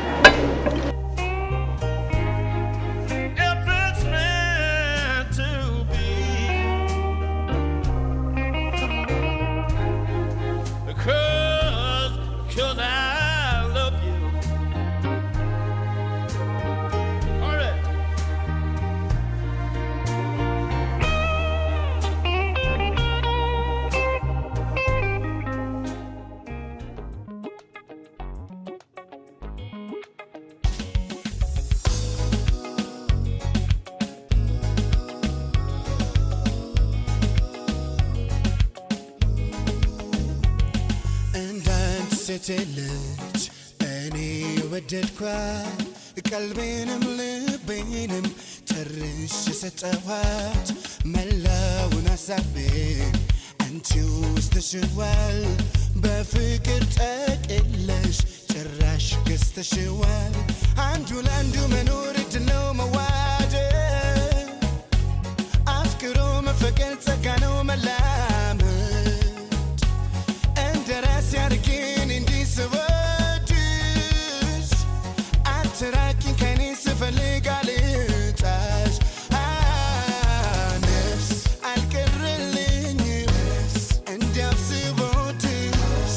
ሴትልጅ እኔ ወደድኳት ቀልቤንም ልቤንም ጨርሼ ሰጠኋት መላውን ሀሳቤን አንቺ ውስጥ ተሽዋል በፍቅር ጠቅለሽ ጭራሽ ገዝተሽዋል አንዱ ለአንዱ መኖር እድል ነው መዋደድ አፍቅሮ መፈቀር ጸጋ ነው መላመድ እንደራስ ያርጌን ስወድሽ አትራቂኝ ከኔ ስፈልግ አልጣሽ ነፍስ አልቀረልኝ እንዲያው ስወድሽ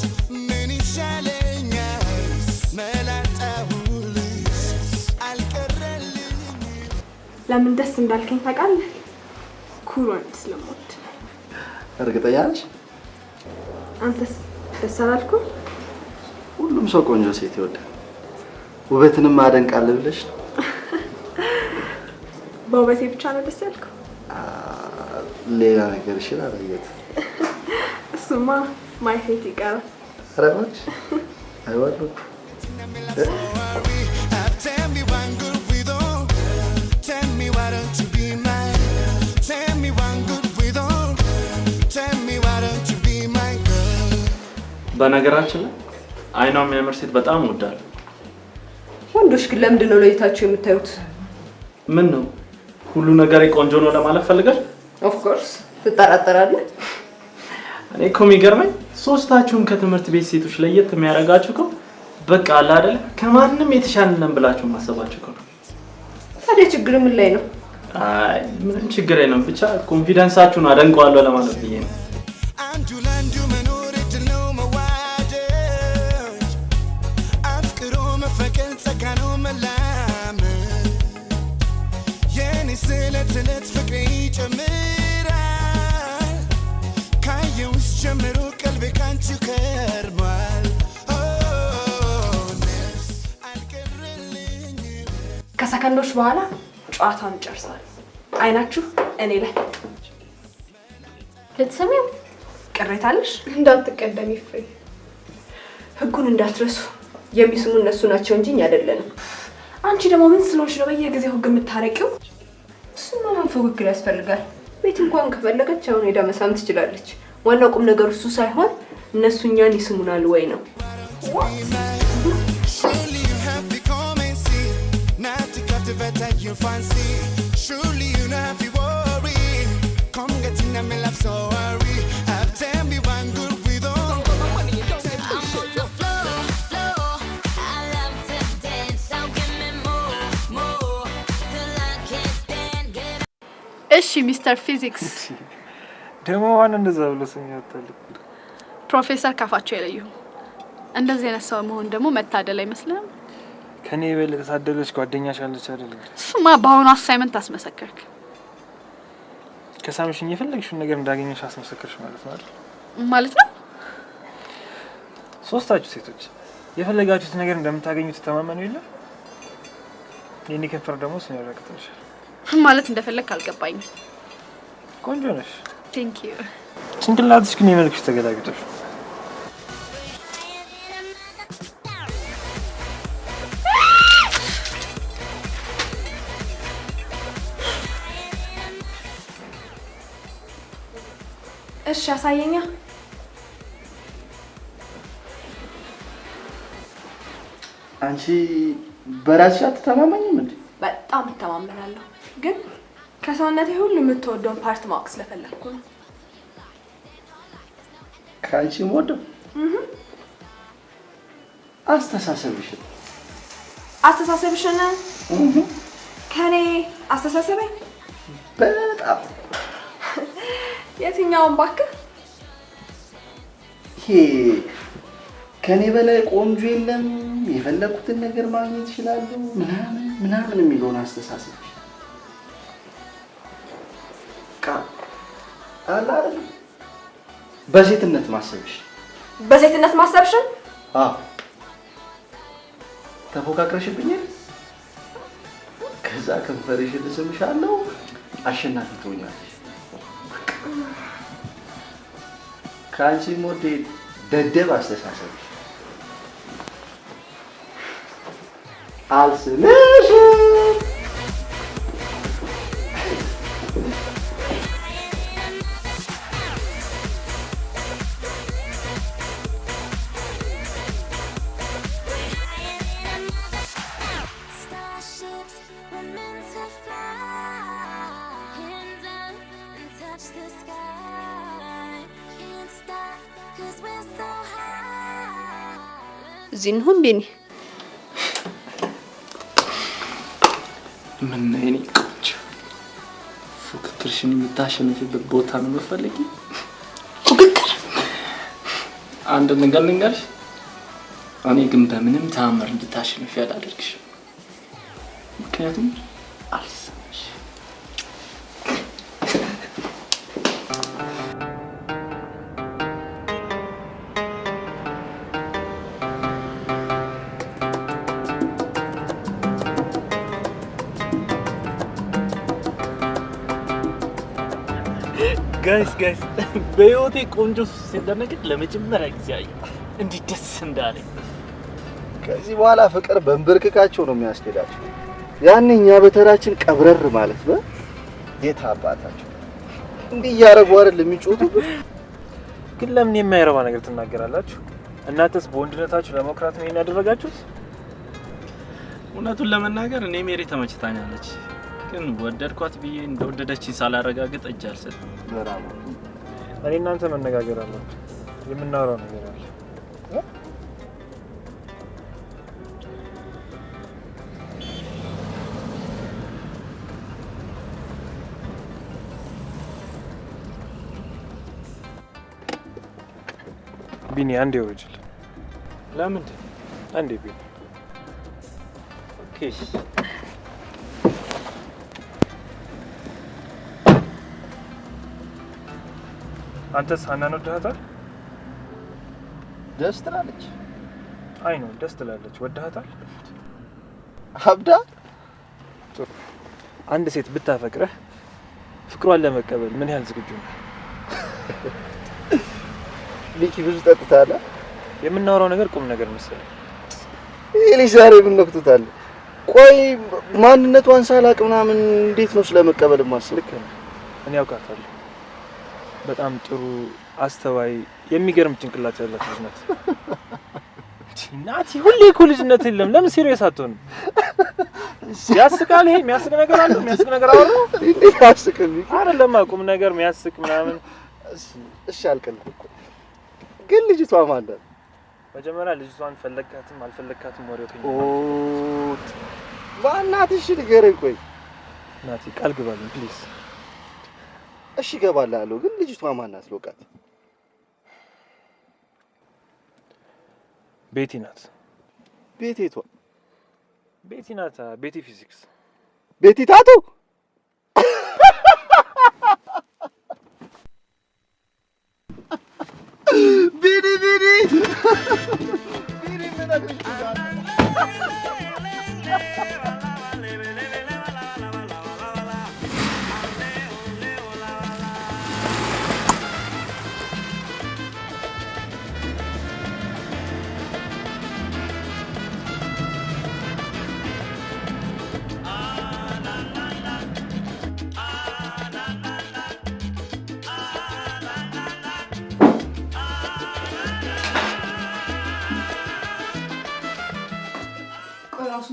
ምን ይሻለኛል መላጣሁልሽ አልቀረልኝ። ለምን ደስ እንዳልከኝ ታውቃለህ? ኩሩ ወንድ ስለምወድ። እርግጠኛ ነሽ? አንተስ ደስ አላልኩም? ሁሉም ሰው ቆንጆ ሴት ይወዳል። ውበትንም አደንቃለ ብለሽ ነው? በውበቴ ብቻ ነው ደስ ያልከው? ሌላ ነገር ይችላል አየት። እሱማ ማይሴት ይቀራል። ኧረ እባክሽ አይዋሉ በነገራችን ላይ አይኗ የሚያምር ሴት በጣም እወዳለሁ። ወንዶች ግን ለምንድን ነው ለይታችሁ የምታዩት? ምን ነው ሁሉ ነገር ቆንጆ ነው ለማለት ፈልጋል? ኦፍ ኮርስ ትጠራጠራለህ? እኔ እኮ የሚገርመኝ ሶስታችሁም ከትምህርት ቤት ሴቶች ለየት የሚያደርጋችሁ እኮ በቃ አለ አይደል ከማንም የተሻለ ነን ብላችሁ ማሰባችሁ እኮ ነው። ታዲያ ችግር ምን ላይ ነው? አይ ምንም ችግር የለም። ብቻ ኮንፊደንሳችሁን አደንቀዋለሁ ለማለት ብዬ ነው። አንዱ ለአንዱ መኖር እድል ነው መዋደድ አፍቅሮ መፈቀር ጸጋ ነው መላመድ የኔ ስለት እለት ፍቅሬ ይጨምራል ካየሁሽ ጀምሮ ቀልቤ ካንቺ ከርሟል ነፍስ አልቀረልኝ። ከሰከንዶች በኋላ ጨዋታውን ጨርሰዋል። አይናችሁ እኔ ላይ ልትሰሚው ቅሬታ አለሽ? እንዳትቀደም ይፍሬ። ህጉን እንዳትረሱ። የሚስሙ እነሱ ናቸው እንጂ እኛ አይደለንም። አንቺ ደግሞ ምን ስለሆንሽ ነው በየጊዜው ህግ የምታረቂው? እሱማ ማን ፉክክር ያስፈልጋል? ቤት እንኳን ከፈለገች አሁን ሄዳ መሳም ትችላለች። ዋናው ቁም ነገር እሱ ሳይሆን እነሱ እኛን ይስሙናል ወይ ነው። Surely you have become and see not to captivate your fancy. Surely you not have to worry. Come get in my love sorry. Have tell me one good with all. እሺ ሚስተር ፊዚክስ ደግሞ ማን እንደዛ ብሎ ስም ያወጣል? ፕሮፌሰር ካፋቸው የለዩ። እንደዚህ አይነት ሰው መሆን ደግሞ መታደል አይመስልም? ከኔ የበለጠ ታደለች ጓደኛሽ አለች አይደል? እሱማ በአሁኑ አሳይመንት አስመሰከርክ። ከሳምሽኝ የፈለግሽውን ነገር እንዳገኘሽ አስመሰከርሽ ማለት ነው አይደል? ማለት ነው። ሶስታችሁ ሴቶች የፈለጋችሁት ነገር እንደምታገኙ ተማመኑ የለ? የኔ ከንፈር ደግሞ እሱን ያረጋግጥልሻል። ማለት እንደፈለግ አልገባኝም። ቆንጆ ነሽ። ቴንክ ዩ። ጭንቅላትሽ ግን የመልክሽ ተገላቢጦሽ። እሺ አሳየኛ። አንቺ በራስሽ አትተማመኝም እንዴ? በጣም እተማመናለሁ፣ ግን ከሰውነቴ ሁሉ የምትወደውን ፓርት ማወቅ ስለፈለኩ ነው። ከአንቺ የምወደው አስተሳሰብሽን። አስተሳሰብሽን? ከኔ አስተሳሰበኝ? በጣም የትኛውን እባክህ? ይሄ ከኔ በላይ ቆንጆ የለም፣ የፈለኩትን ነገር ማግኘት ይችላሉ ምናምን የሚለውን አስተሳሰብሽ አለ አይደል? በሴትነት ማሰብሽ። በሴትነት ማሰብሽን? አዎ ተፎካክረሽብኛል። ከዛ ከንፈርሽን ልስምሻለሁ፣ አሸናፊ ትሆኛለሽ። ከአንቺ ሞዴል ደደብ አስተሳሰብሽ አልስምሽም። Starships were meant to fly, hands up and touch the sky. Can't stop 'cause we're so high. ዚንሁን ቢኒ ምን ነኝ ቆንጆ ፉክክርሽን የምታሸንፊበት ቦታ ነው የምትፈልጊ? ፉክክር አንድ ነገር ልንገርሽ፣ እኔ ግን በምንም ተአምር እንድታሸንፊ አላደርግሽም። ምክንያቱም አልሰማሽ። ጋይስ በህይወቴ ቆንጆ ሲደነቅ ለመጀመሪያ ጊዜ አየሁ። እንዴት ደስ እንዳለኝ። ከዚህ በኋላ ፍቅር በእንብርክካቸው ነው የሚያስኬዳቸው። ያኔ እኛ በተራችን ቀብረር ማለት ነው። የት አባታቸው እንዲህ እያደረጉ አይደል የሚጮቱት? ግን ለምን የማይረባ ነገር ትናገራላችሁ? እናንተስ በወንድነታችሁ ለመኩራት ነው ያደረጋችሁት? እውነቱን ለመናገር እኔ ሜሪ ተመችታኛለች፣ ግን ወደድኳት ብዬ እንደወደደችኝ ሳላረጋግጥ እጅ አልሰጥም። እኔ እናንተ መነጋገር አለብን። የምናወራው ነገር አለ። ቢኒ አንዴ ወርጅል። ለምንድን? አንዴ ቢኒ። ኦኬ አንተስ ሀናን ወደሃታል? ደስ ትላለች። አይ ነው ደስ ትላለች። ወደሃታል? አብዳ። አንድ ሴት ብታፈቅረህ ፍቅሯን ለመቀበል ምን ያህል ዝግጁ ነህ? ሊኪ ብዙ ጠጥታለ። የምናወራው ነገር ቁም ነገር መሰለኝ። ይሄ ዛሬ ምን ነክቶታል? ቆይ ማንነቷን ሳላቅ ምናምን እንዴት ነው ስለመቀበል ማስልክ? እኔ አውቃታለሁ። በጣም ጥሩ አስተዋይ፣ የሚገርም ጭንቅላት ያላት ልጅ ናት። ናቲ ሁሌ እኮ ልጅነት የለም። ለምን ሲሪየስ አትሆንም? ያስቃል። ይሄ የሚያስቅ ነገር አለ። የሚያስቅ ነገር አወራ። እንዴት ያስቅል? አይደለም ቁም ነገር የሚያስቅ ምናምን። እሺ አልቀልኩ እኮ። ግን ልጅቷ ማን ናት? መጀመሪያ ልጅቷን ፈለካትም አልፈለካትም ወሬው ከኛ በእናትሽ ንገረኝ። ቆይ ናቲ ቃል ግባልኝ ፕሊዝ። እሺ እገባልሃለሁ። ግን ልጅቷ ማን ናት? ልወቃት። ቤቲ ናት። ቤቴቷ? ቤቲ ናት። ቤቲ ፊዚክስ። ቤቲ ታቱ? ቢኒ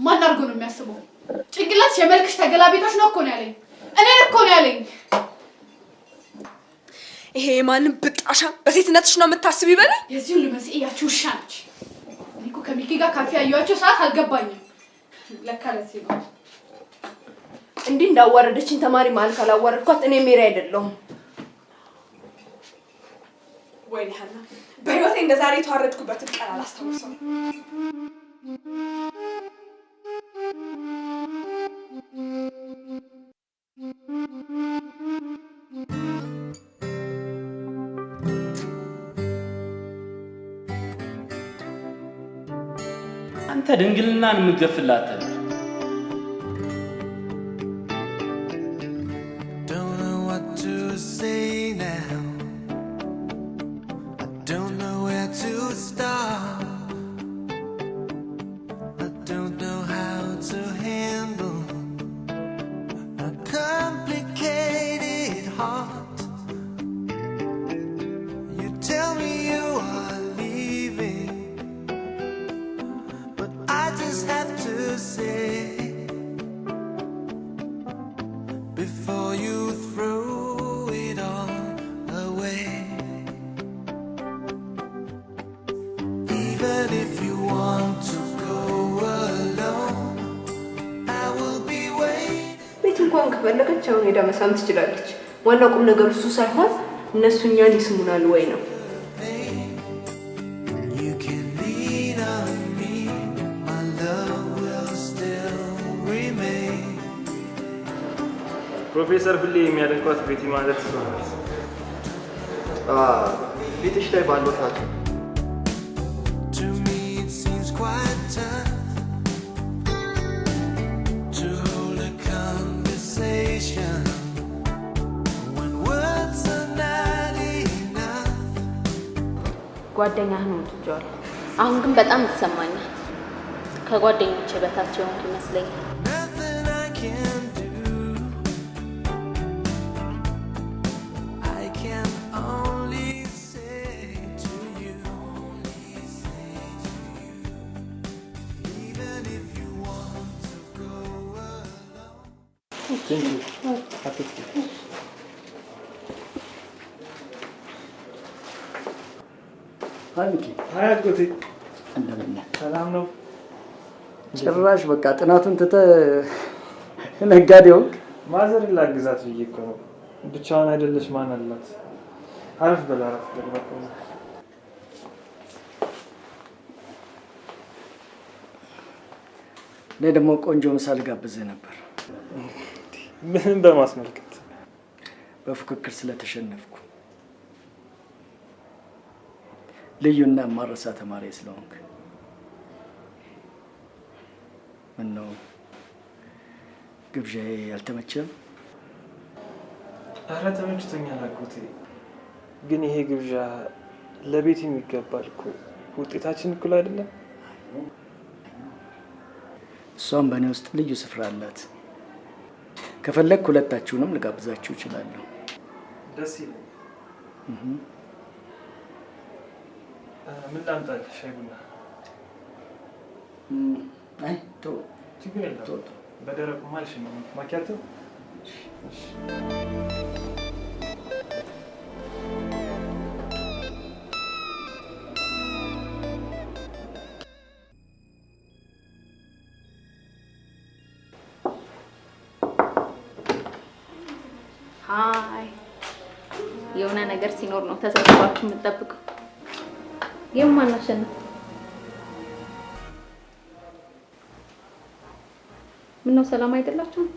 ማን አድርጎ ነው የሚያስበው? ጭንቅላት የመልክሽ ተገላቢጦሽ ነው እኮ ነው ያለኝ። እኔን እኮ ነው ያለኝ። ይሄ የማንም ብጣሻ በሴትነትሽ ነው የምታስብ ይበላል። የዚህ ሁሉ መንስኤ ያቺ ውሻ ነች። እኔ እኮ ከሚኪ ጋር ካፌ ያየኋቸው ሰዓት አልገባኝም። ለካ ለዚህ ነው እንዲህ እንዳዋረደችኝ ተማሪ ማለት ካላዋረድኳት እኔ ሜሪ አይደለሁም። ወይኔ ሀና፣ በህይወቴ እንደዛሬ የተዋረድኩበትን ቀን አላስታውሰውም። አንተ ድንግልናን የምትገፍላት Don't know what to say now. I don't know where to start. I don't know how to handle a complicated heart. You tell me you are leaving, but I just have to say, before you throw it all away, even if you want to go alone, I will be waiting. ቤት እንኳን ከፈለገች አሁን ሄዳ መሳም ትችላለች። ዋናው ቁም ነገር እሱ ሳይሆን እነሱ እኛን ይስሙናል ወይ ነው። You can lean on me, my love will still remain. ፕሮፌሰር ሁሌ የሚያደንቋት ቤቲ ማለት እሷ ናት። ፊትሽ ላይ ባለው ታቱ To me it seems quite tough to hold a conversation when words are not enough. ጓደኛህን ወድጄዋለሁ። አሁን ግን በጣም ይሰማኛል። ከጓደኞቼ በታች የሆንኩ ይመስለኛል። Nothing I can do. I can only say to you, even if you want to go alone. ሀይ ሚኪ፣ ሀይ አጎቴ፣ እንደምን ነህ? ሰላም ነው? ጭራሽ በቃ ጥናቱን ትተህ ነጋዴ ሆንክ። ማዘርን ላግዛት ብዬ እኮ ነው። ብቻዋን አይደለች፣ ማን አላት? አረፍ በል አረፍ በል በቃ። እኔ ደግሞ ቆንጆ ምሳ ልጋብዝህ ነበር። ምንም በማስመልከት በፉክክር ስለተሸነፍኩ ልዩና ማረሳ ተማሪ ስለሆንክ ምን ነው ግብዣዬ ያልተመቸም? ኧረ ተመችቶኛል አጎቴ። ግን ይሄ ግብዣ ለቤት የሚገባል እኮ። ውጤታችን እኩል አይደለም። እሷም በእኔ ውስጥ ልዩ ስፍራ አላት። ከፈለግ ሁለታችሁንም ልጋብዛችሁ እችላለሁ። ደስ ይላል። ምን ላምጣልህ? ሻይ ቡና? አይ ተው፣ ችግር የለም። በደረቁ ማልሽ ነው ማኪያቶ። ሃይ የሆነ ነገር ሲኖር ነው ተሰብስባችሁ የምትጠብቀው። የማን አሸነፈ? ምነው ሰላም አይደላችሁ እንዴ?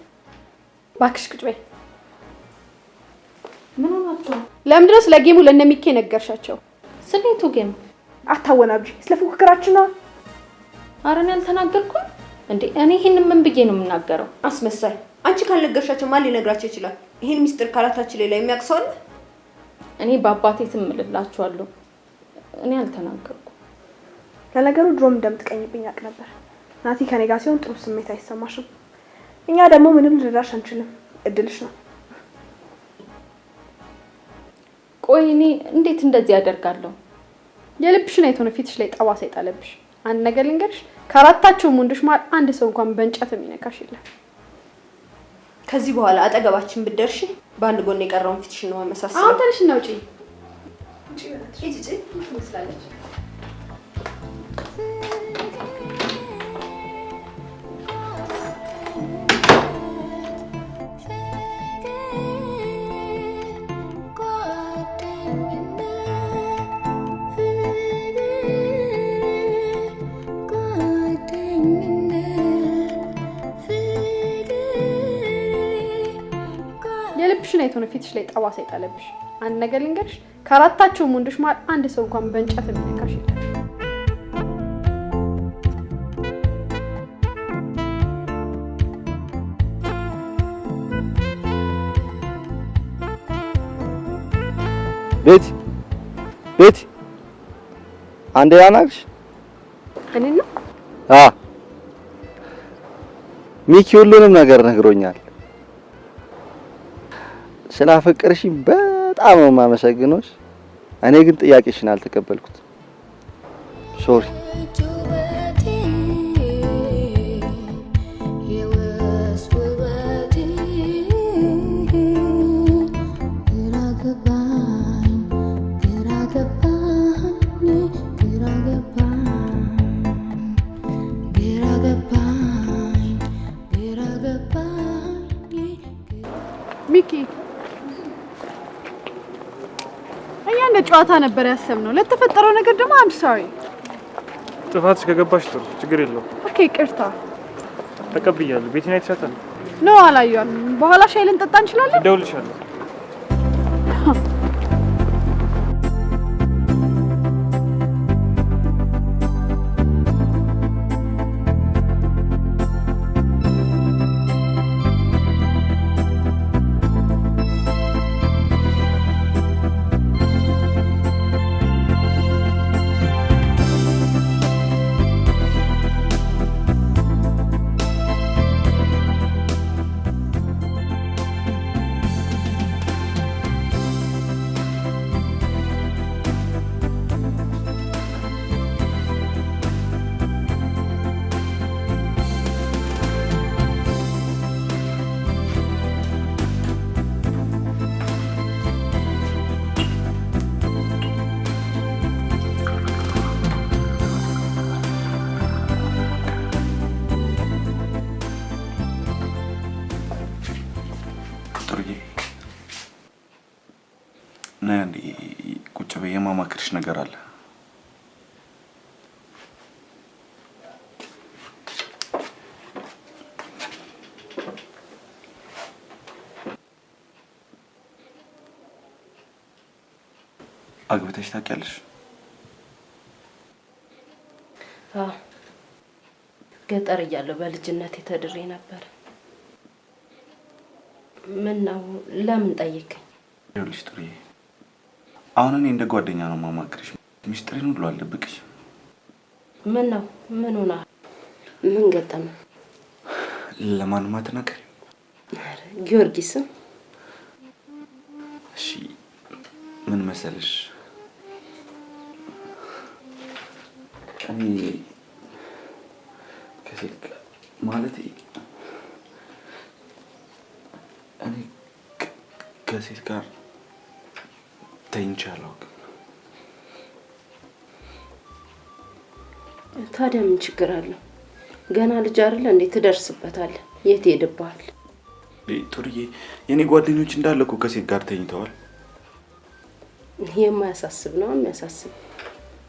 እባክሽ ቁጭ በይ። ምን ሆናችሁ? ለምንድን ነው ስለ ጌሙ ለእነ ሚኪ ነገርሻቸው? ስለቱ ጌም አታወናብጂ። ስለ ፉክክራችን ነው። ኧረ እኔ አልተናገርኩም እንዴ። እኔ ይሄንን ምን ብዬ ነው የምናገረው? አስመሳይ። አንቺ ካልነገርሻቸው ማን ሊነግራቸው ይችላል? ይሄን ሚስጥር ካላታችን ሌላ የሚያውቅ ሰው አለ? እኔ በአባቴ ስም እልላችኋለሁ። እኔ አልተናገርኩም። ለነገሩ ድሮም እንደምትቀኝብኝ አውቅ ነበር። ናቲ ከኔ ጋር ሲሆን ጥሩ ስሜት አይሰማሽም። እኛ ደግሞ ምንም ልንረዳሽ አንችልም። እድልሽ ነው። ቆይ እኔ እንዴት እንደዚህ ያደርጋለሁ? የልብሽን አይቶ ነው ፊትሽ ላይ ጠባሳ ይጣለብሽ። አንድ ነገር ልንገርሽ፣ ከአራታቸውም ወንዶች መሀል አንድ ሰው እንኳን በእንጨት የሚነካሽ የለም። ከዚህ በኋላ አጠገባችን ብትደርሺ በአንድ ጎን የቀረውን ፊትሽን ነው ማመሳሰል። አሁን ተነሽ እና ውጪ። እጂ ትመስላለች። የልብሽን አይቶ ነው ፊትሽ ላይ ጠባሳ ይጣለብሽ። አንድ ነገር ልንገርሽ፣ ከአራታቸውም ወንዶች መሀል አንድ ሰው እንኳን በእንጨት የሚነካሽ የለም። ቤቲ አንዴ ያናግሽ። እኔ ነው ሚኪ ሁሉንም ነገር ነግሮኛል። ስላፈቀርሽኝ በጣም ነው የማመሰግነው። እኔ ግን ጥያቄሽን አልተቀበልኩት። ሶሪ። ሚኪ እኛ እንደ ጨዋታ ነበር ያሰብነው። ለተፈጠረው ነገር ደግሞ አም ሶሪ። ጥፋትሽ ከገባሽ ጥሩ፣ ችግር የለውም። ኦኬ፣ ይቅርታ ተቀብያለሁ። ቤቴን አይተሻታል? ነው አላየኋትም። በኋላ ሻይ ልንጠጣ እንችላለን? እደውልልሻለሁ። ቁጭ በይ፣ የማማክርሽ ነገር አለ። አግብተሽ ታውቂያለሽ? ገጠር እያለሁ በልጅነት ተድሬ ነበር። ምን ነው ለምን ጠይቀኝ? ይኸውልሽ ጥሩዬ፣ አሁን እኔ እንደ ጓደኛ ነው ማማክርሽ። ሚስጥሬን ሁሉ አልደብቅሽ። ምን ነው ምን ሆነ? ምን ገጠመ? ለማንም አትናገሪ። ጊዮርጊስም እሺ፣ ምን መሰለሽ፣ እኔ ከሴት ማለት እኔ ከሴት ጋር ተኝቼ አላውቅም። ታዲያ ምን ችግር አለው? ገና ልጅ አይደለ እንዴ? ትደርስበታለህ። የት ሄድብሃል? ጥሩዬ፣ የኔ ጓደኞች እንዳለ እኮ ከሴት ጋር ተኝተዋል። የማያሳስብ ነው የሚያሳስብ።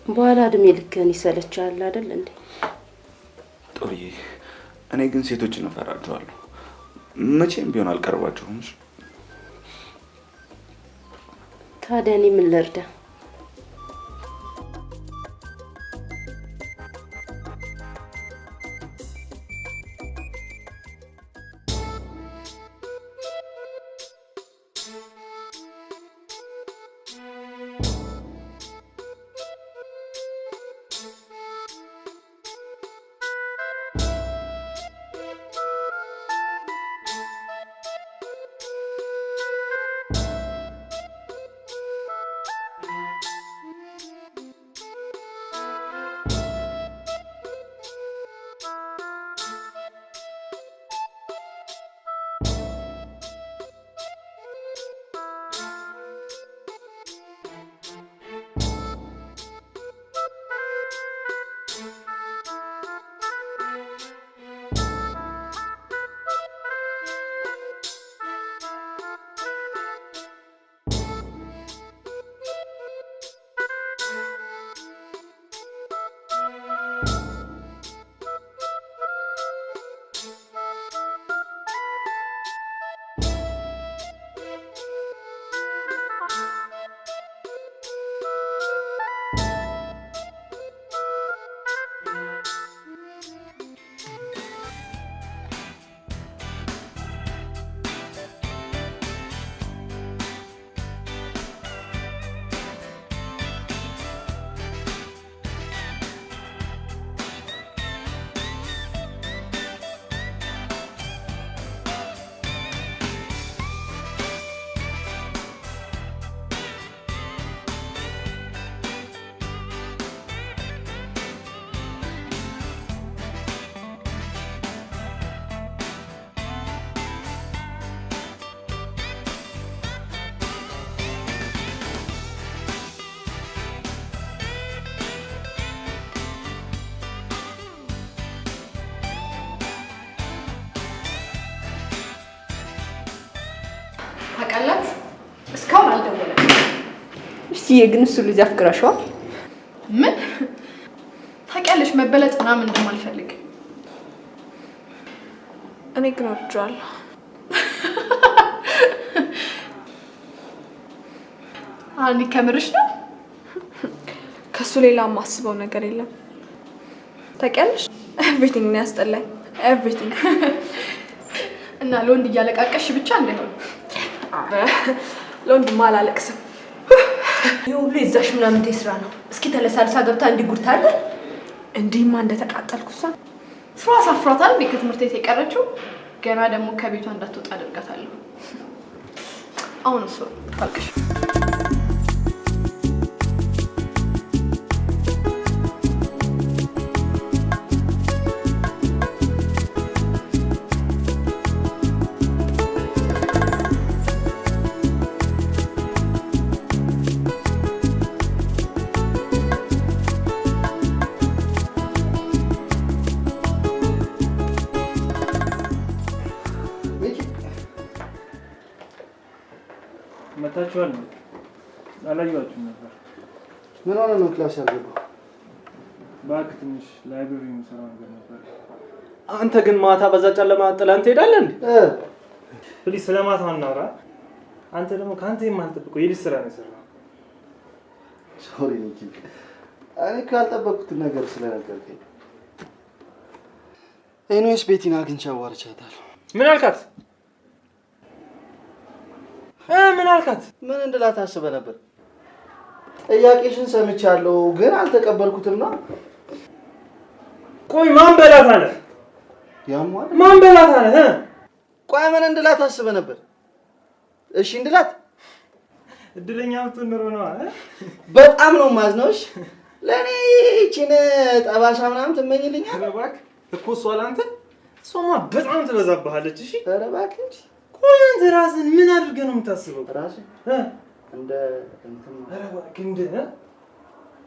በኋላ እድሜ ልክህን ይሰለቻል አይደል እንዴ? ጥሩዬ፣ እኔ ግን ሴቶችን እፈራቸዋለሁ። መቼም ቢሆን አልቀርባቸውም። ታዲያ እኔ ምን ልርዳ? ታውቃላችሁ እስካሁን አልደወለም። እሺ የግን እሱ ልጅ አፍቅራሽዋል? ምን ታውቂያለሽ? መበለጥ ምናምን እንደማልፈልግ። እኔ ግን ወድጄዋለሁ። አኒ ከምርሽ ነው? ከሱ ሌላ የማስበው ነገር የለም። ታውቂያለሽ ኤቭሪቲንግ ነው ያስጠላኝ። ኤቭሪቲንግ እና ለወንድ እያለቃቀሽ ብቻ እንዳይሆን። ለወንድማ አላለቅስም። ይሁሉ የዛሽ ምናምን ስራ ነው። እስኪ ተለሳልሳ ገብታ እንዲጉርታለ እንዲህማ እንደተቃጠልኩሳ ስራ ሳፍራታል። ከትምህርት ቤት የቀረችው ገና ደግሞ ከቤቷ እንዳትወጣ አደርጋታለሁ። አሁን እሱ ታልቅሽ መታችኋል? አላየኋችሁም ነበር። ምን ሆነ ነው ክላስ ያልገባው? እባክህ ትንሽ ላይብረሪ የምሰራው ነገር ነበር። አንተ ግን ማታ በዛ ጨለማ ጥለን ትሄዳለህ እንዴ? ፕሊዝ ስለ ማታ እናውራ። አንተ ደግሞ ከአንተ የማልጠብቀው የልጅ ስራ ነው የሰራው። ሶሪ ሚኪ፣ እኔ እኮ ያልጠበቅኩትን ነገር ስለነገርከኝ። ኤኒዌይስ ቤቲን አግኝቼ አዋርቻታለሁ። ምን አልካት? ምን አልካት? ምን እንድላት አስበህ ነበር? ጥያቄሽን ሰምቻለሁ ግን አልተቀበልኩትም ነው። ቆይ ማን በላት አለ? ያሟል ማን በላት አለ? ቆይ ምን እንድላት አስበህ ነበር? እሺ እንድላት እድለኛ ምትኖር ነው አለ። በጣም ነው ማዝነውሽ። ለኔ እቺን ጠባሳ ምናምን ትመኝልኛል? እባክህ እኮ እሷ ለአንተ እሷማ በጣም ትበዛብሃለች። እሺ ኧረ እባክህ ቆይ አንተ ራስህን ምን አድርገህ ነው የምታስበው? ራስህ እንደ እንትን ኧረ እባክህ እንደ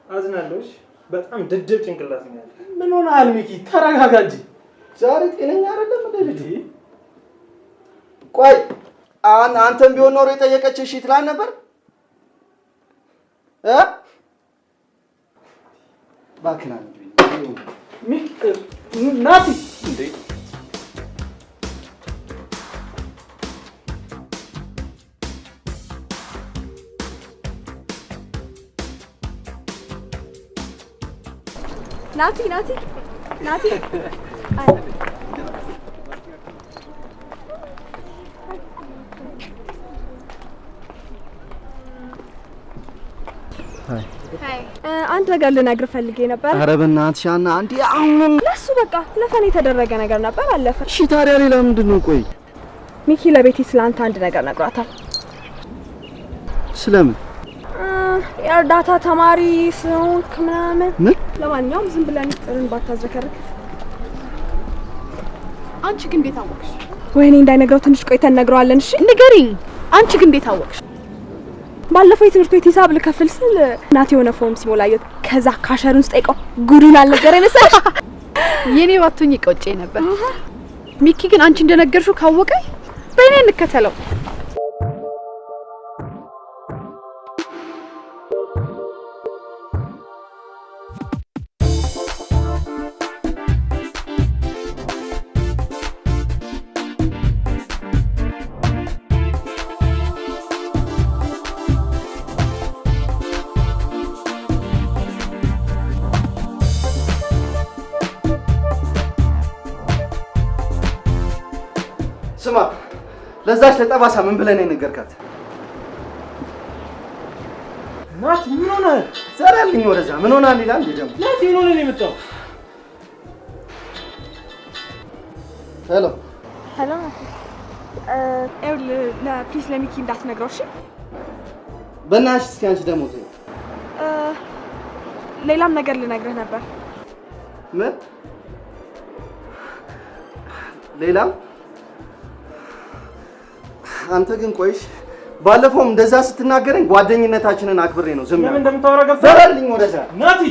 አዝናለሁ። እሺ በጣም ደደብ ጭንቅላት ነው ያለው። ምን ሆነሃል ሚኪ? ተረጋጋ እንጂ። ዛሬ ጤነኛ አይደለም እንደ ልጅ። ቆይ አንተም ቢሆን ኖሮ የጠየቀች እሺ ትላል ነበር? እባክህ ና ሚኪ ናቲ እንዴ ናቲ ናቲ ናቲ አንተ ጋር ልነግርህ ፈልጌ ነበር። ኧረ በእናትሽ ሻና አንዴ አሁን ለሱ በቃ ለፈኔ የተደረገ ነገር ነበር አለፈ። እሺ ታዲያ ሌላ ምንድን ነው? ቆይ ሚኪ ለቤቲ ስላንተ አንድ ነገር ነግሯታል። ስለምን? የእርዳታ ተማሪ ስለሆንክ ምናምን። ምን? ለማንኛውም ዝም ብለን ጥርን ባታዝረከርክ። አንቺ ግን እንዴት አወቅሽ? ወይኔ እንዳይነግረው ትንሽ ቆይተን እነግረዋለን። እሺ ንገሪኝ። አንቺ ግን እንዴት አወቅሽ? ባለፈው የትምህርት ቤት ሂሳብ ልከፍል ስል እናቴ የሆነ ፎርም ሲሞላየት ከዛ ካሸሩን ስጠይቀው ጉዱን አልነገረኝ መሰለሽ። የኔ ባቱኝ ቆጬ ነበር። ሚኪ ግን አንቺ እንደነገርሽው ካወቀኝ በእኔ እንከተለው። ስማ ለዛች ለጠባሳ ምን ብለህ ነው የነገርካት? ናት ምን ሆነህ? ዘራልኝ ወደዛ ምን ሆነሃል ይላል እንዴ ደግሞ? ናት ምን ሆነህ ነው የመጣው? ሄሎ ሄሎ ለፕሊስ ለሚኪ እንዳትነግረው እሺ? በእናትሽ እስኪ አንቺ ደግሞ ተይ። ሌላም ነገር ልነግርህ ነበር። ምን? ሌላም? አንተ ግን ቆይሽ ባለፈውም እንደዛ ስትናገረኝ ጓደኝነታችንን አክብሬ ነው ዝም ለምን እንደምታወራ ገብቶሃል? ዘራልኝ ወደዛ ናቲ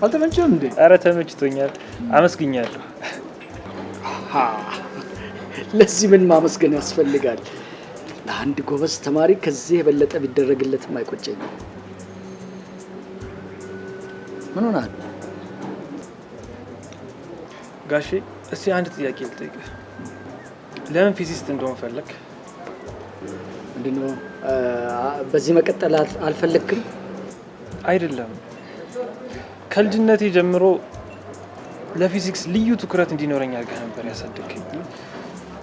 አልተመቸም እንዴ? ኧረ ተመችቶኛል፣ አመስግኛለሁ። ለዚህ ምን ማመስገን ያስፈልጋል? ለአንድ ጎበዝ ተማሪ ከዚህ የበለጠ ቢደረግለትም አይቆጨኝም። ምን ሆናል? ጋሼ እስቲ አንድ ጥያቄ ልጠይቅህ። ለምን ፊዚስት እንደሆን ፈለክ? ምንድነው በዚህ መቀጠል አልፈለክም? አይደለም፣ ከልጅነቴ ጀምሮ ለፊዚክስ ልዩ ትኩረት እንዲኖረኝ አድርገህ ነበር ያሳደግከኝ።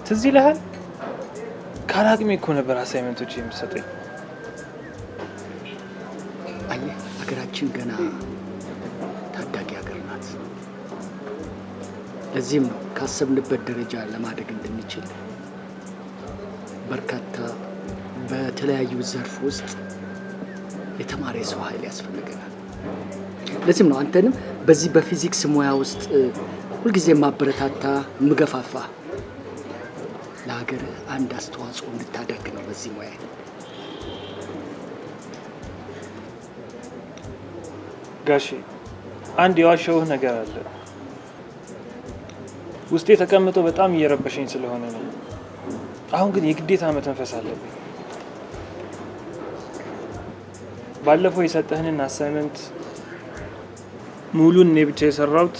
ትዝ ይልሃል? ካላቅሜ እኮ ነበር አሳይመንቶች የምትሰጠኝ። አየህ፣ ሀገራችን ገና ታዳጊ ሀገር ናት። ለዚህም ነው ካሰብንበት ደረጃ ለማደግ እንድንችል በርካታ በተለያዩ ዘርፍ ውስጥ የተማረ ሰው ኃይል ያስፈልገናል። ለዚህም ነው አንተንም በዚህ በፊዚክስ ሙያ ውስጥ ሁልጊዜ ማበረታታ ምገፋፋ ለሀገር አንድ አስተዋጽኦ እንድታደርግ ነው። በዚህ ሙያ ጋሼ አንድ የዋሸውህ ነገር አለ። ውስጤ ተቀምጦ በጣም እየረበሸኝ ስለሆነ ነው። አሁን ግን የግዴታ መተንፈስ አለብኝ። ባለፈው የሰጠህንን አሳይመንት ሙሉን እኔ ብቻ የሰራሁት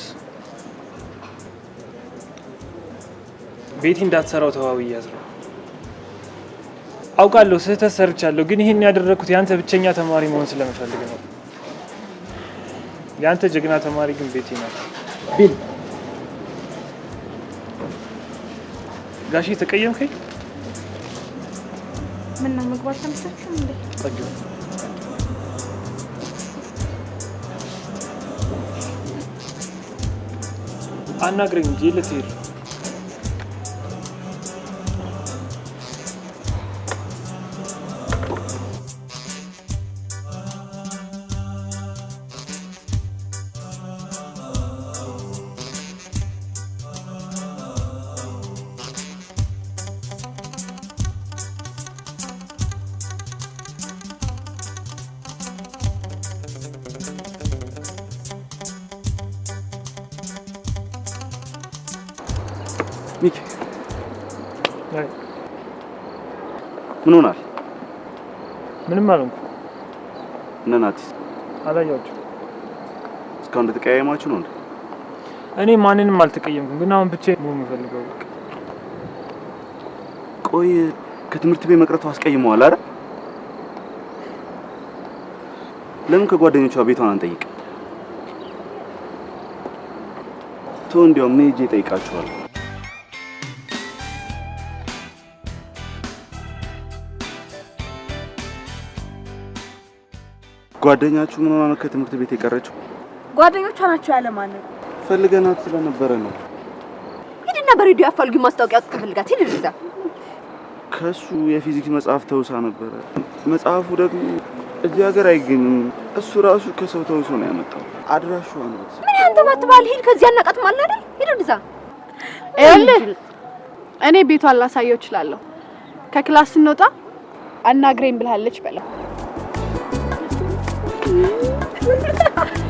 ቤቲ እንዳትሰራው ተዋውያዝ ነው። አውቃለሁ ስህተት ሰርቻለሁ፣ ግን ይሄን ያደረኩት ያንተ ብቸኛ ተማሪ መሆን ስለምፈልግ ነው። ያንተ ጀግና ተማሪ ግን ቤቲ ናት። ቢል ጋሺ ተቀየምከኝ? ምን ነው ምግባር ተመሳችሁ እንዴ? ቆንጆ አናግረኝ እንጂ ልትሄድ ነው? ሚኪ ምን ሆናል? ምንም አልሆንኩ። እነ ናቲስ አላየኋቸውም። እስካሁን እንደተቀያየማችሁ ነው እንዴ? እኔ ማንንም አልተቀየምኩም፣ ግን አሁን ብቻዬን ነው የምፈልገው። ቆይ ከትምህርት ቤት መቅረቱ አስቀይመዋል አይደል? ለምን ከጓደኞቿ ቤቷን አንጠይቅ? ቶ እንዲያውም ሄጄ እጠይቃቸዋለሁ። ጓደኛችሁ ምን ሆና ነው ከትምህርት ቤት የቀረችው? ጓደኞቿ ናቸው ያለ ማን ነው? ፈልገናት ስለነበረ ነው። ሂድና በሬዲዮ አፋልጉ ማስታወቂያ ትፈልጋት ሂድ እዛ። ከሱ የፊዚክስ መጽሐፍ ተውሳ ነበረ። መጽሐፉ ደግሞ እዚህ ሀገር አይገኝም። እሱ ራሱ ከሰው ተውሶ ነው ያመጣው። አድራሻው ነው። ምን ያንተ ባትባል ሂድ ከዚህ አናቃት ማለት አይደል? ሂድ እዛ። ይኸውልህ እኔ ቤቷን ላሳየው እችላለሁ። ከክላስ ስንወጣ አናግረኝ ብላለች በለው።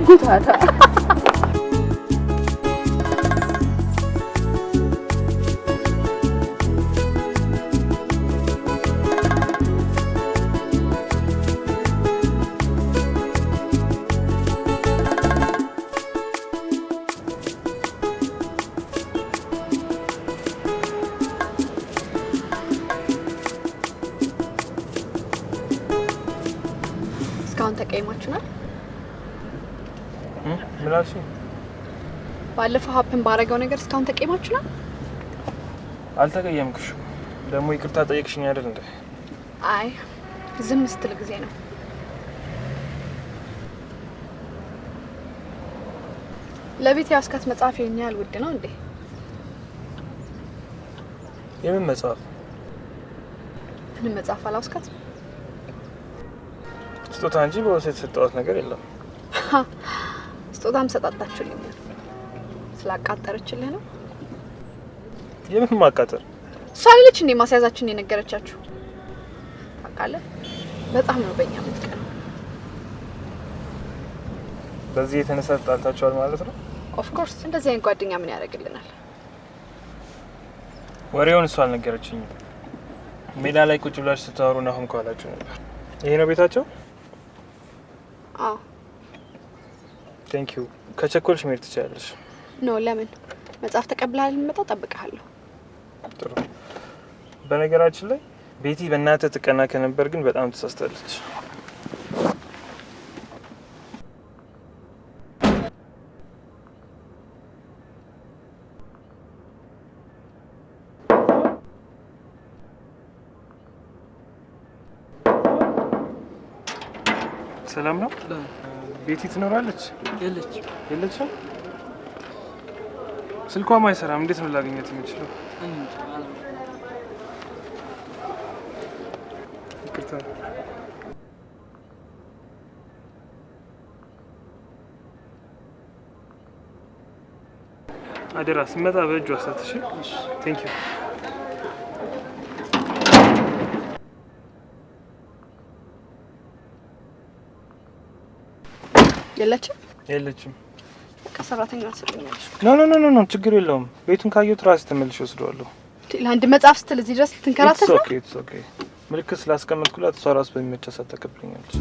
ጉታታ እስካሁን ተቀይማችሁናል? ምን አልሽኝ? ባለፈው ሀፕን ባረገው ነገር እስካሁን ተቀይማችሁናል? አልተቀየምኩሽም። ደግሞ ይቅርታ ጠየቅሽኝ አይደል እንዴ? አይ ዝም ስትል ጊዜ ነው። ለቤት ያስካት መጽሐፍ የኛ ያህል ውድ ነው እንዴ? የምን መጽሐፍ? ምን መጽሐፍ አላስካት? ስጦታ እንጂ በወሰት የተሰጠዋት ነገር የለም። ስጦታም ሰጣጣችሁልኝ ስላቃጠረችልህ ነው? የምን ማቃጠር? እሷ ልጅ እንዴ ማስያዛችን የነገረቻችሁ? ታውቃለህ፣ በጣም ነው በእኛ የምትቀነው። በዚህ የተነሳ ተጣልታችኋል ማለት ነው? ኦፍ ኮርስ እንደዚህ አይነት ጓደኛ ምን ያደርግልናል? ወሬውን እሷ አልነገረችኝም። ሜዳ ላይ ቁጭ ብላችሁ ስታወሩ ናሆም ከኋላችሁ ነበር። ይሄ ነው ቤታቸው? አዎ። ቴንክ ዩ። ከቸኮልሽ መሄድ ትችላለሽ። ኖ ለምን? መጽሐፍ ተቀብለሃል? ልመጣ እጠብቅሃለሁ። ጥሩ። በነገራችን ላይ ቤቲ በእናትህ ትቀና ከነበር ግን በጣም ተሳስታለች። ሰላም ነው? ቤቲ ትኖራለች? የለችም። ስልኳም አይሰራም። እንዴት ነው ላገኘት የምችለው? ይቅርታ። አደራ ስመጣ በእጇ አሳትሽ። ቴንክ ዩ። የለችም። ከሰራተኛ አስርኛለሽ። ኖ ችግር የለውም። ቤቱን ካየሁት ራሴ ተመልሼ ወስደዋለሁ። ለአንድ መጽሐፍ ስትል እዚህ ድረስ ትንከራተት ነው? ኢትስ ኦኬ። ምልክት ስላስቀመጥኩላት እሷ ራሱ በሚመቻ ሰዓት ተቀብለኛለች።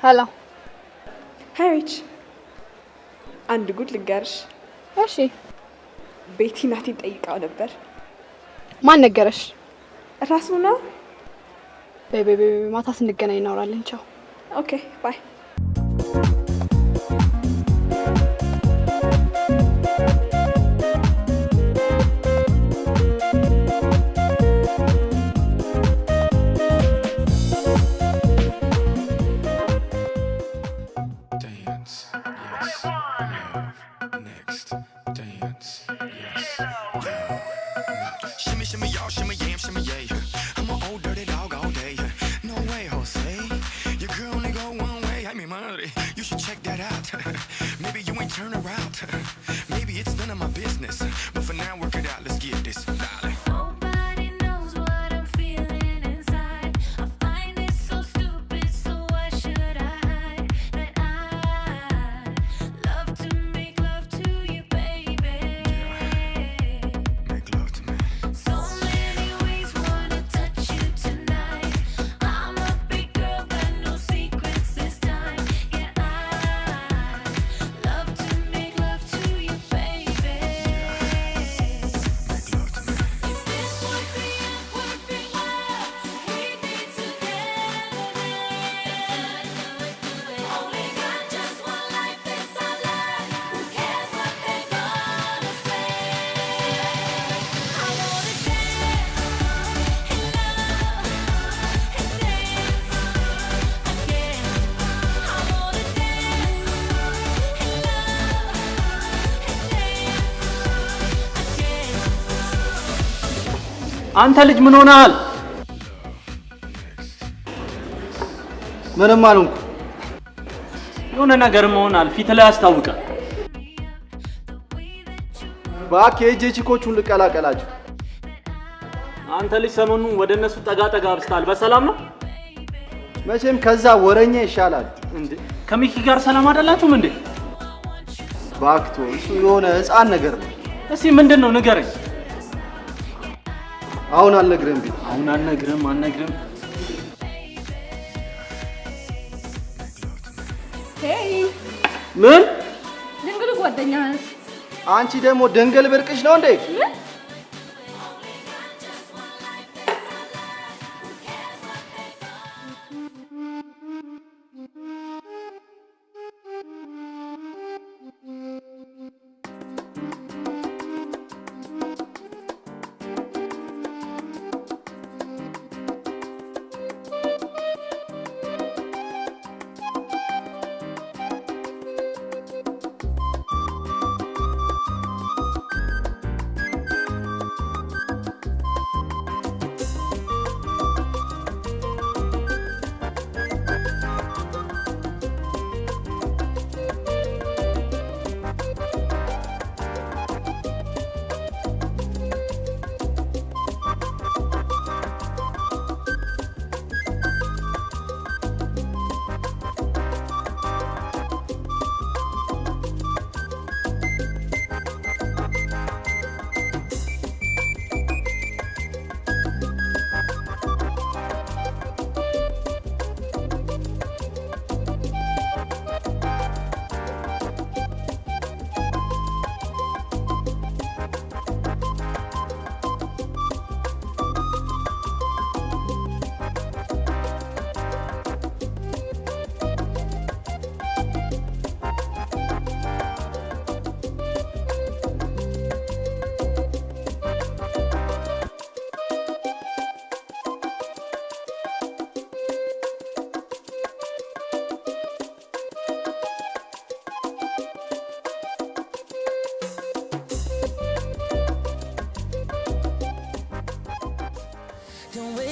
ሄሎ ሃይ ሪች፣ አንድ ጉድ ልንገርሽ። እሺ። ቤቲ ናቲን ጠይቃው ነበር። ማን ነገረሽ? ራሱ ነው። ቤቤ ማታ ስንገናኝ እናወራለን። ቻው። ኦኬ ባይ። አንተ ልጅ ምን ሆነሃል? ምንም አልሆንኩ። የሆነ ነገር መሆናል ፊት ላይ ያስታውቃል። እባክህ የእጄ ቺኮቹን ልቀላቀላቸው። አንተ ልጅ ሰሞኑን ወደ እነሱ ጠጋ ብስተሃል። በሰላም ነው? መቼም ከዛ ወረኛ ይሻላል። እንዴ ከሚኪ ጋር ሰላም አይደላችሁም እንዴ? ባክቶ እሱ የሆነ ህፃን ነገር ነው። እስቲ ምንድነው ንገረኝ። አሁን አልነግርህም ቢል አሁን አልነግርህም። ሄይ ምን ድንግል ጓደኛህስ? አንቺ ደግሞ ድንግል ብርቅሽ ነው እንዴ?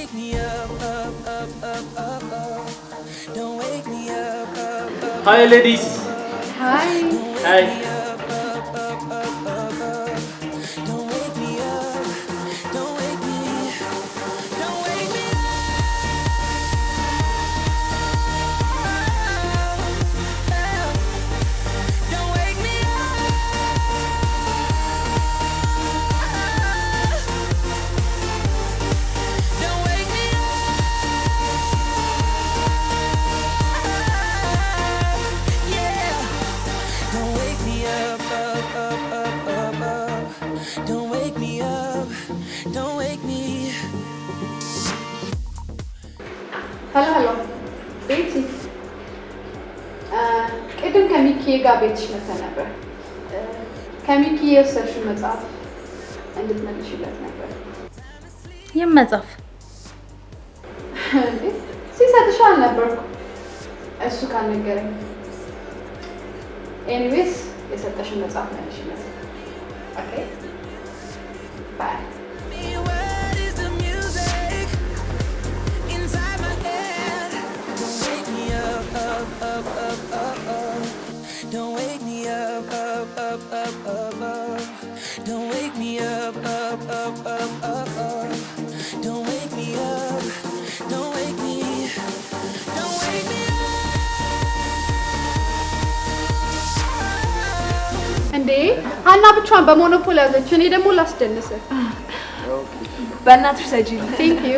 wake me up, up, up, up, up, up. Don't wake me up, up, up. Hi ladies. Hi. Hi. Don't wake me up, don't wake me, don't wake me up, don't wake me don't wake me yeah. Don't wake me up, up, up, up, up, up. Don't wake me up, don't wake me. ሄሎ ቤቲ፣ ቅድም ከሚኪ ጋር ቤትሽ መተን ነበር። ከሚኪ የወሰድሽው መጽሐፍ እንድትመልሽለት ነበር። ይህም መጽሐፍ ሲሰጥሽ አልነበርኩ እሱ ካልነገረኝ። ኤኒዌይስ የሰጠሽን መጽሐፍ መልሽለት። ኦኬ ባይ። What is the music inside my head? Don't wake me up, up, up, up, up, up. Don't wake me up, up, up, up, up, up. Don't wake me up, up, up, up, up, up. Don't wake me up, don't wake me, don't wake me እንዴ ሀና ብቻዋን በሞኖፖል ያዘች። እኔ ደግሞ ላስደንስ። በእናትሽ ሰጂልኝ። ቴንክ ዩ።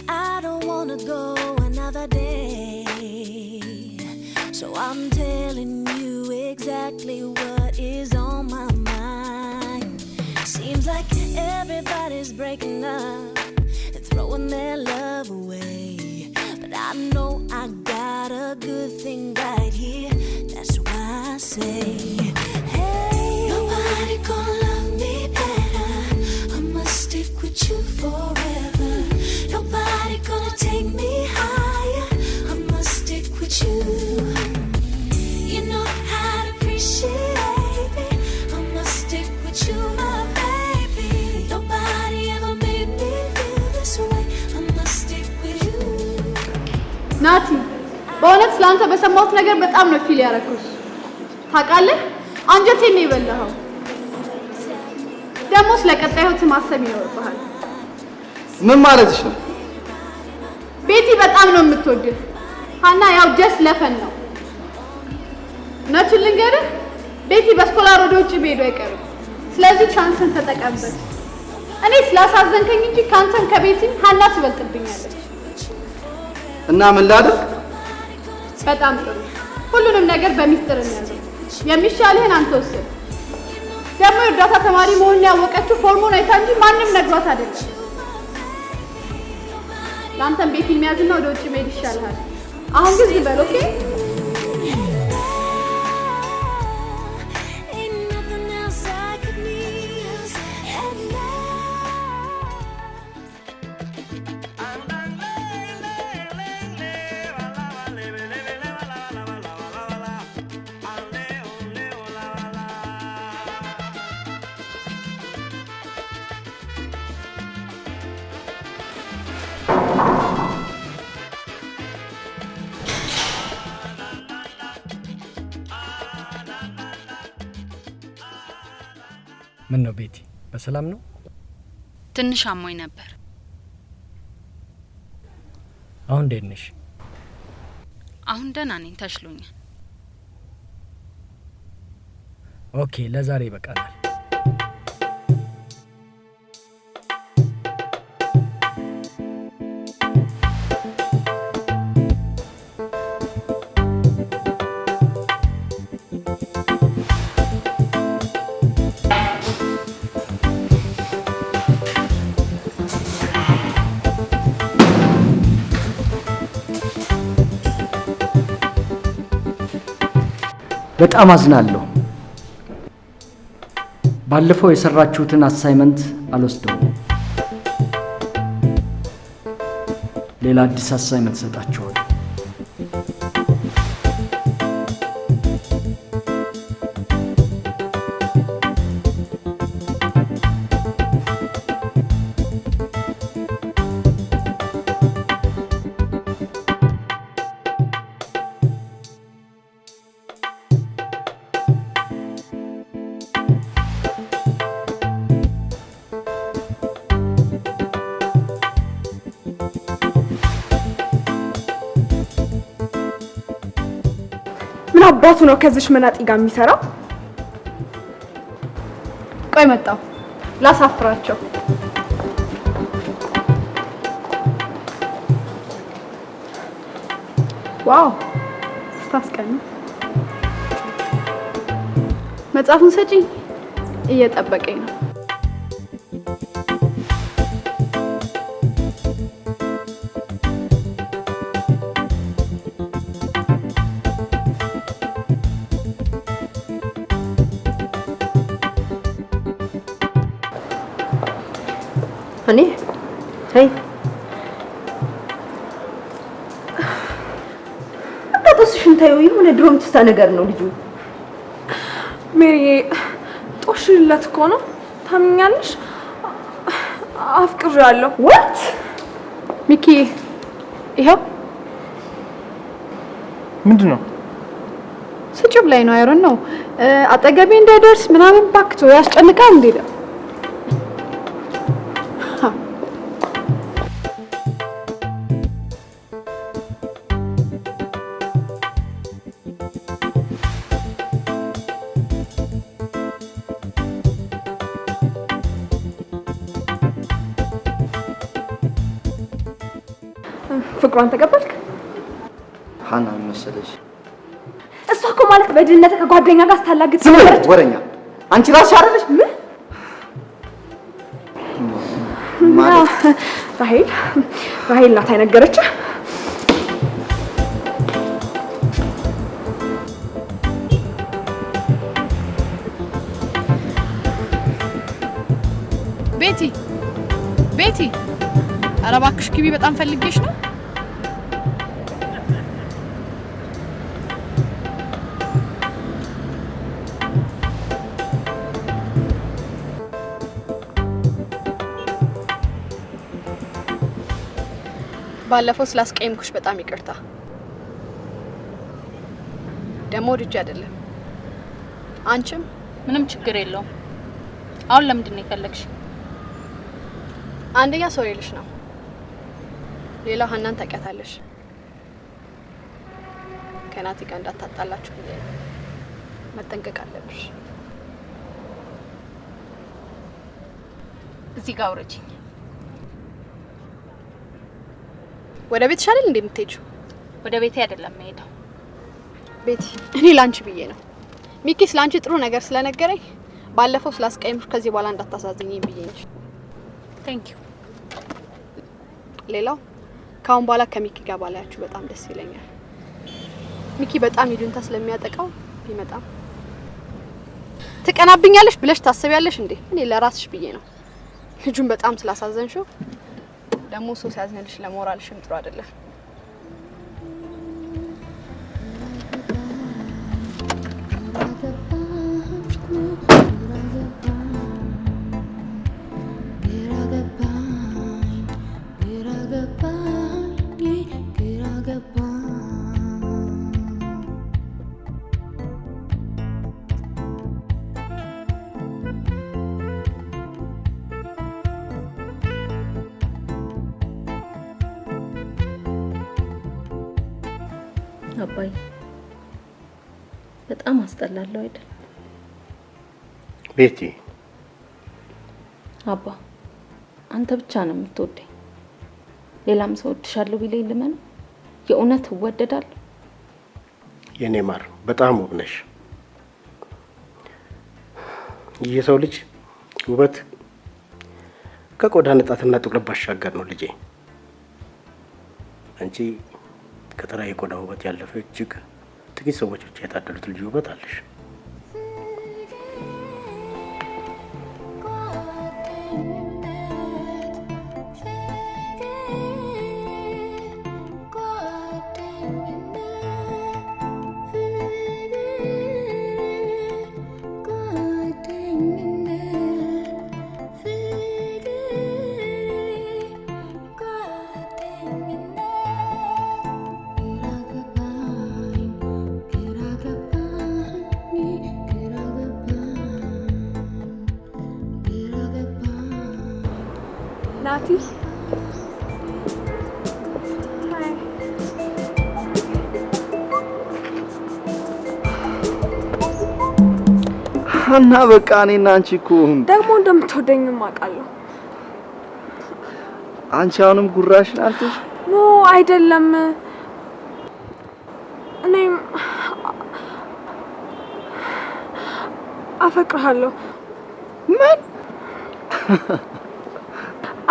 I don't wanna go another day, so I'm telling you exactly what is on my mind. Seems like everybody's breaking up and throwing their love away, but I know I got a good thing right here. That's why I say, hey, nobody gonna love me better. I must stick with you forever. Nobody gonna take me higher. I must stick with you. You know how to appreciate me. I must stick with you, my baby. Nobody ever made me feel this way. I must stick with you. ናቲ፣ በእውነት ስላንተ በሰማሁት ነገር በጣም ነው ፊል ያደረኩት። ታውቃለህ፣ አንጀቴን ነው የበላኸው። ደግሞ ስለ ቀጣይ ህይወት ማሰብ ይኖርብሃል። ምን ማለትሽ ነው? ቤቲ በጣም ነው የምትወድህ። ሀና ያው ጀስት ለፈን ነው። እውነቱን ልንገርህ፣ ቤቲ በስኮላር ወደ ውጭ መሄዱ አይቀርም። ስለዚህ ቻንስን ተጠቀምበት። እኔ ስላሳዘንከኝ እንጂ ካንተም ከቤቲም ሀና ትበልጥብኛለች። እና ምን ላድርግ? በጣም ጥሩ። ሁሉንም ነገር በሚስጥር እንያዘው። የሚሻልህን አንተ ወስን። ደግሞ የእርዳታ ተማሪ መሆኑን ያወቀችው ፎርሙን አይታ እንጂ ማንም ነግሯት አይደለም። ለአንተም ቤት የሚያዝና ወደ ውጭ መሄድ ይሻልሃል። አሁን ግን ዝም በል ኦኬ? Ain't nothing else I could need at ምን ነው ቤቲ፣ በሰላም ነው? ትንሽ አሞኝ ነበር። አሁን እንዴት ነሽ? አሁን ደህና ነኝ፣ ተሽሎኛል። ኦኬ፣ ለዛሬ ይበቃናል። በጣም አዝናለሁ። ባለፈው የሰራችሁትን አሳይመንት አልወስደውም። ሌላ አዲስ አሳይመንት ሰጣችኋል። ምን አባቱ ነው ከዚህ መናጢ ጋር የሚሰራው? ቆይ መጣው ላሳፍራቸው። ዋው ስታስቀኝ። መጽሐፉን ሰጪኝ፣ እየጠበቀኝ ነው። እኔ አይ አጣጥስሽን ታዩ የሆነ ድሮም ትስታ ነገር ነው ልጁ። ሜሪ ጦሽለት እኮ ነው። ታምኛለሽ? አፍቅሬያለሁ። what ሚኪ ይሄው ምንድነው? ስጭብ ላይ ነው አይሮን ነው አጠገቤ እንዳይደርስ ምናምን ባክቶ ያስጨንቃል እንዴ? ፍቅሯን ተቀበልክ? ሀና መሰለሽ? እሷ እኮ ማለት በድህነት ከጓደኛ ጋር ስታላግጥ ነበረች። ወረኛ አንቺ ራስሽ አይደለሽ? ምን ማለት ራሄል ናት አይነገረችህ? ቤቲ ኧረ እባክሽ ግቢ፣ በጣም ፈልጌሽ ነው። ባለፈው ስላስቀየምኩሽ በጣም ይቅርታ። ደሞ ልጅ አይደለም። አንቺም ምንም ችግር የለውም። አሁን ለምንድን ነው የፈለግሽ? አንደኛ ሰው ይልሽ ነው፣ ሌላው ሀናን ታውቂያታለሽ። ከናቲ ጋር እንዳታጣላችሁ መጠንቀቅ አለብሽ። እዚህ ጋር አውረጂኝ። ወደ ቤትሽ አይደል እንዴ የምትሄጂው? ወደ ቤቴ አይደለም የምሄደው። ቤቲ እኔ ላንቺ ብዬ ነው። ሚኪ ስላንቺ ጥሩ ነገር ስለነገረኝ ባለፈው ስላስቀየምሽ ከዚህ በኋላ እንዳታሳዝኝኝ ብዬ እንጂ። ቴንክ ዩ። ሌላው ካሁን በኋላ ከሚኪ ጋር ባላያችሁ በጣም ደስ ይለኛል። ሚኪ በጣም ይሉንታ ስለሚያጠቃው ቢመጣም ትቀናብኛለሽ ብለሽ ታስቢያለሽ እንዴ? እኔ ለራስሽ ብዬ ነው። ልጁን በጣም ስላሳዘንሽው ደግሞ ሰው ሲያዝንልሽ ለሞራልሽም ጥሩ አይደለም። አባይ በጣም አስጠላለሁ አይደል? ቤቲ አባ አንተ ብቻ ነው የምትወደኝ። ሌላም ሰው ወድሻለሁ ቢለኝ ልመን የእውነት እወደዳለሁ? የኔ ማር በጣም ውብ ነሽ። የሰው ልጅ ውበት ከቆዳ ንጣትና ጥቁር ባሻገር ነው ልጄ። አንቺ ከተራ የቆዳ ውበት ያለፈ እጅግ ጥቂት ሰዎች ብቻ የታደሉት ልጅ ውበት አለሽ። ናቲ እና በቃ እኔና አንቺ እኮ ደግሞ እንደምትወደኝም አውቃለሁ። አንቺ አሁንም ጉራሽን አልተሽ? ኖ አይደለም። እኔም አፈቅርሃለሁ። ምን?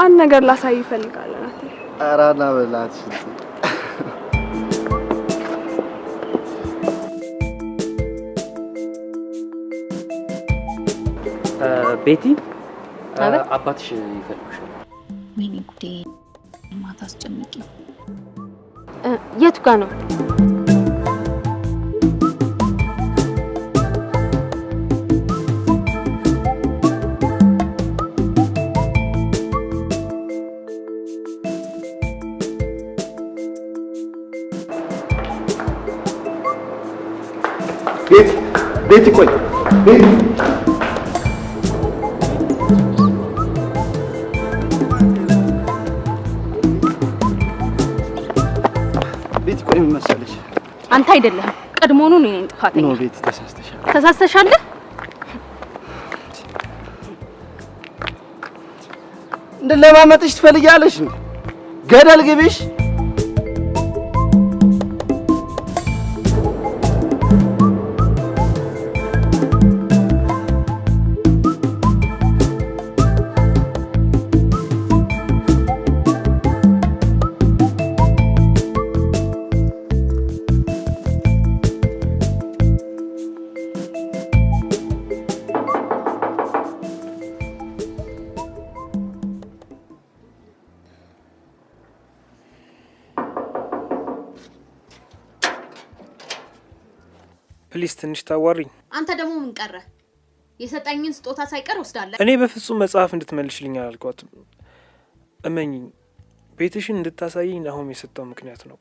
አንድ ነገር ላሳይ እፈልጋለሁ ናቲ። ኧረ ና በላች። ቤቲ አባትሽ ይፈልጉሻል። ወይኔ ጉዴ! ማታ አስጨንቂ። የቱ ጋር ነው? ቤቲ ቆይ ቤቲ ምን መሰለሽ? አንተ አይደለም ቀድሞውኑ ነው እኔን ጥፋተኛ። ነው ቤቲ ተሳስተሻል። ተሳስተሻል? እንደለማመጥሽ ትፈልጊያለሽ? ገደል ግቢሽ። ፕሊስ ትንሽ ታዋሪኝ። አንተ ደግሞ ምን ቀረ? የሰጠኝን ስጦታ ሳይቀር ወስዳለህ። እኔ በፍጹም መጽሐፍ እንድትመልሽልኝ አላልኳትም። እመኚኝ፣ ቤትሽን እንድታሳይኝ ናሆም የሰጠው ምክንያት ነው።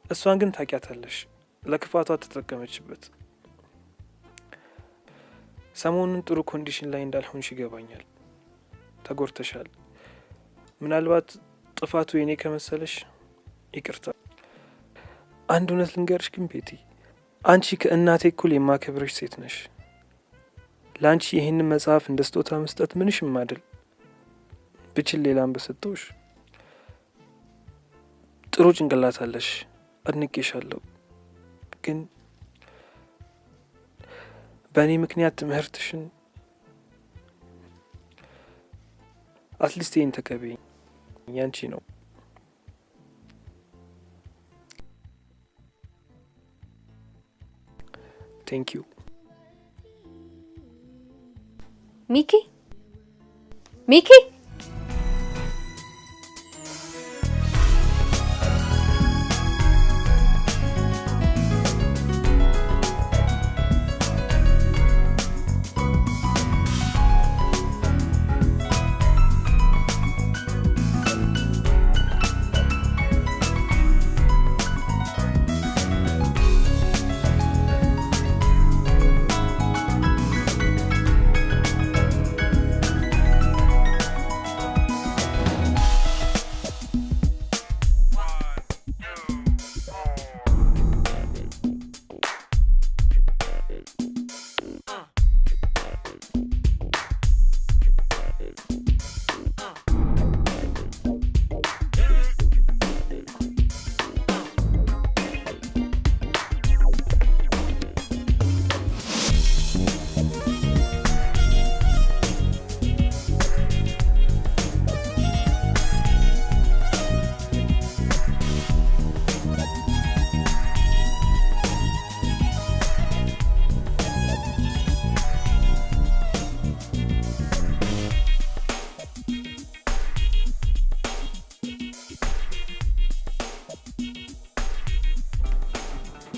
እሷን ግን ታውቂያታለሽ፣ ለክፋቷ ተጠቀመችበት። ሰሞኑን ጥሩ ኮንዲሽን ላይ እንዳልሆንሽ ይገባኛል። ተጎድተሻል። ምናልባት ጥፋቱ የኔ ከመሰለሽ ይቅርታ። አንድ እውነት ልንገርሽ ግን ቤቲ፣ አንቺ ከእናቴ እኩል የማከብርሽ ሴት ነሽ። ለአንቺ ይህንን መጽሐፍ እንደ ስጦታ መስጠት ምንሽም አይደል። ብችል ሌላም በሰጠውሽ። ጥሩ ጭንቅላት አለሽ፣ አድንቄሻለሁ። ግን በእኔ ምክንያት ትምህርትሽን አትሊስት ይህን ተቀበይኝ። ያንቺ ነው። ቴንክ ዩ ሚኪ። ሚኪ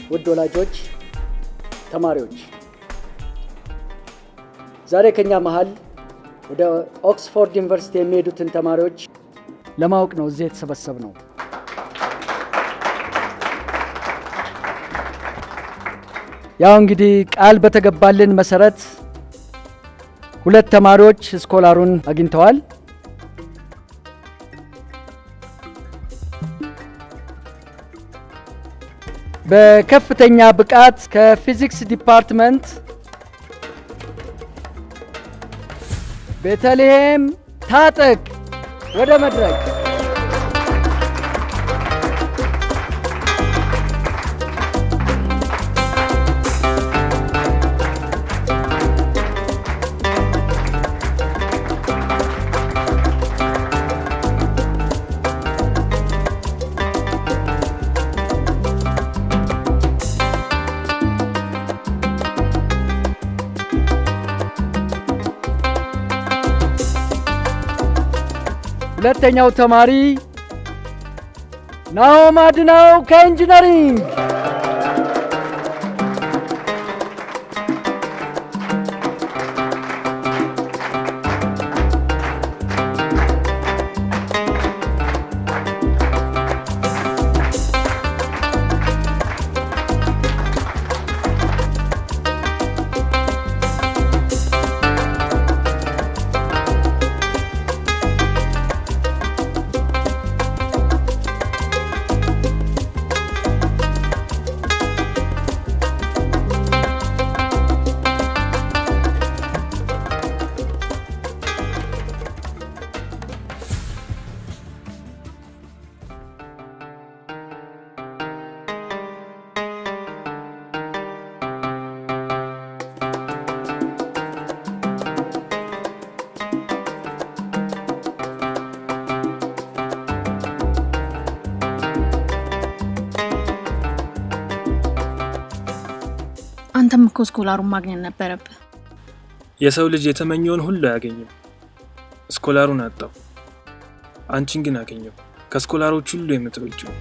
ውድ ወላጆች፣ ተማሪዎች፣ ዛሬ ከኛ መሃል ወደ ኦክስፎርድ ዩኒቨርሲቲ የሚሄዱትን ተማሪዎች ለማወቅ ነው እዚህ የተሰበሰብነው። ያው እንግዲህ ቃል በተገባልን መሰረት ሁለት ተማሪዎች ስኮላሩን አግኝተዋል። በከፍተኛ ብቃት ከፊዚክስ ዲፓርትመንት ቤተልሔም ታጠቅ ወደ መድረክ። ሁለተኛው ተማሪ ናሆም አድነው ከኢንጂነሪንግ። አንተም እኮ ስኮላሩን ማግኘት ነበረብህ። የሰው ልጅ የተመኘውን ሁሉ አያገኝም። ስኮላሩን አጣው፣ አንቺን ግን አገኘው። ከስኮላሮች ሁሉ የምትበልጪው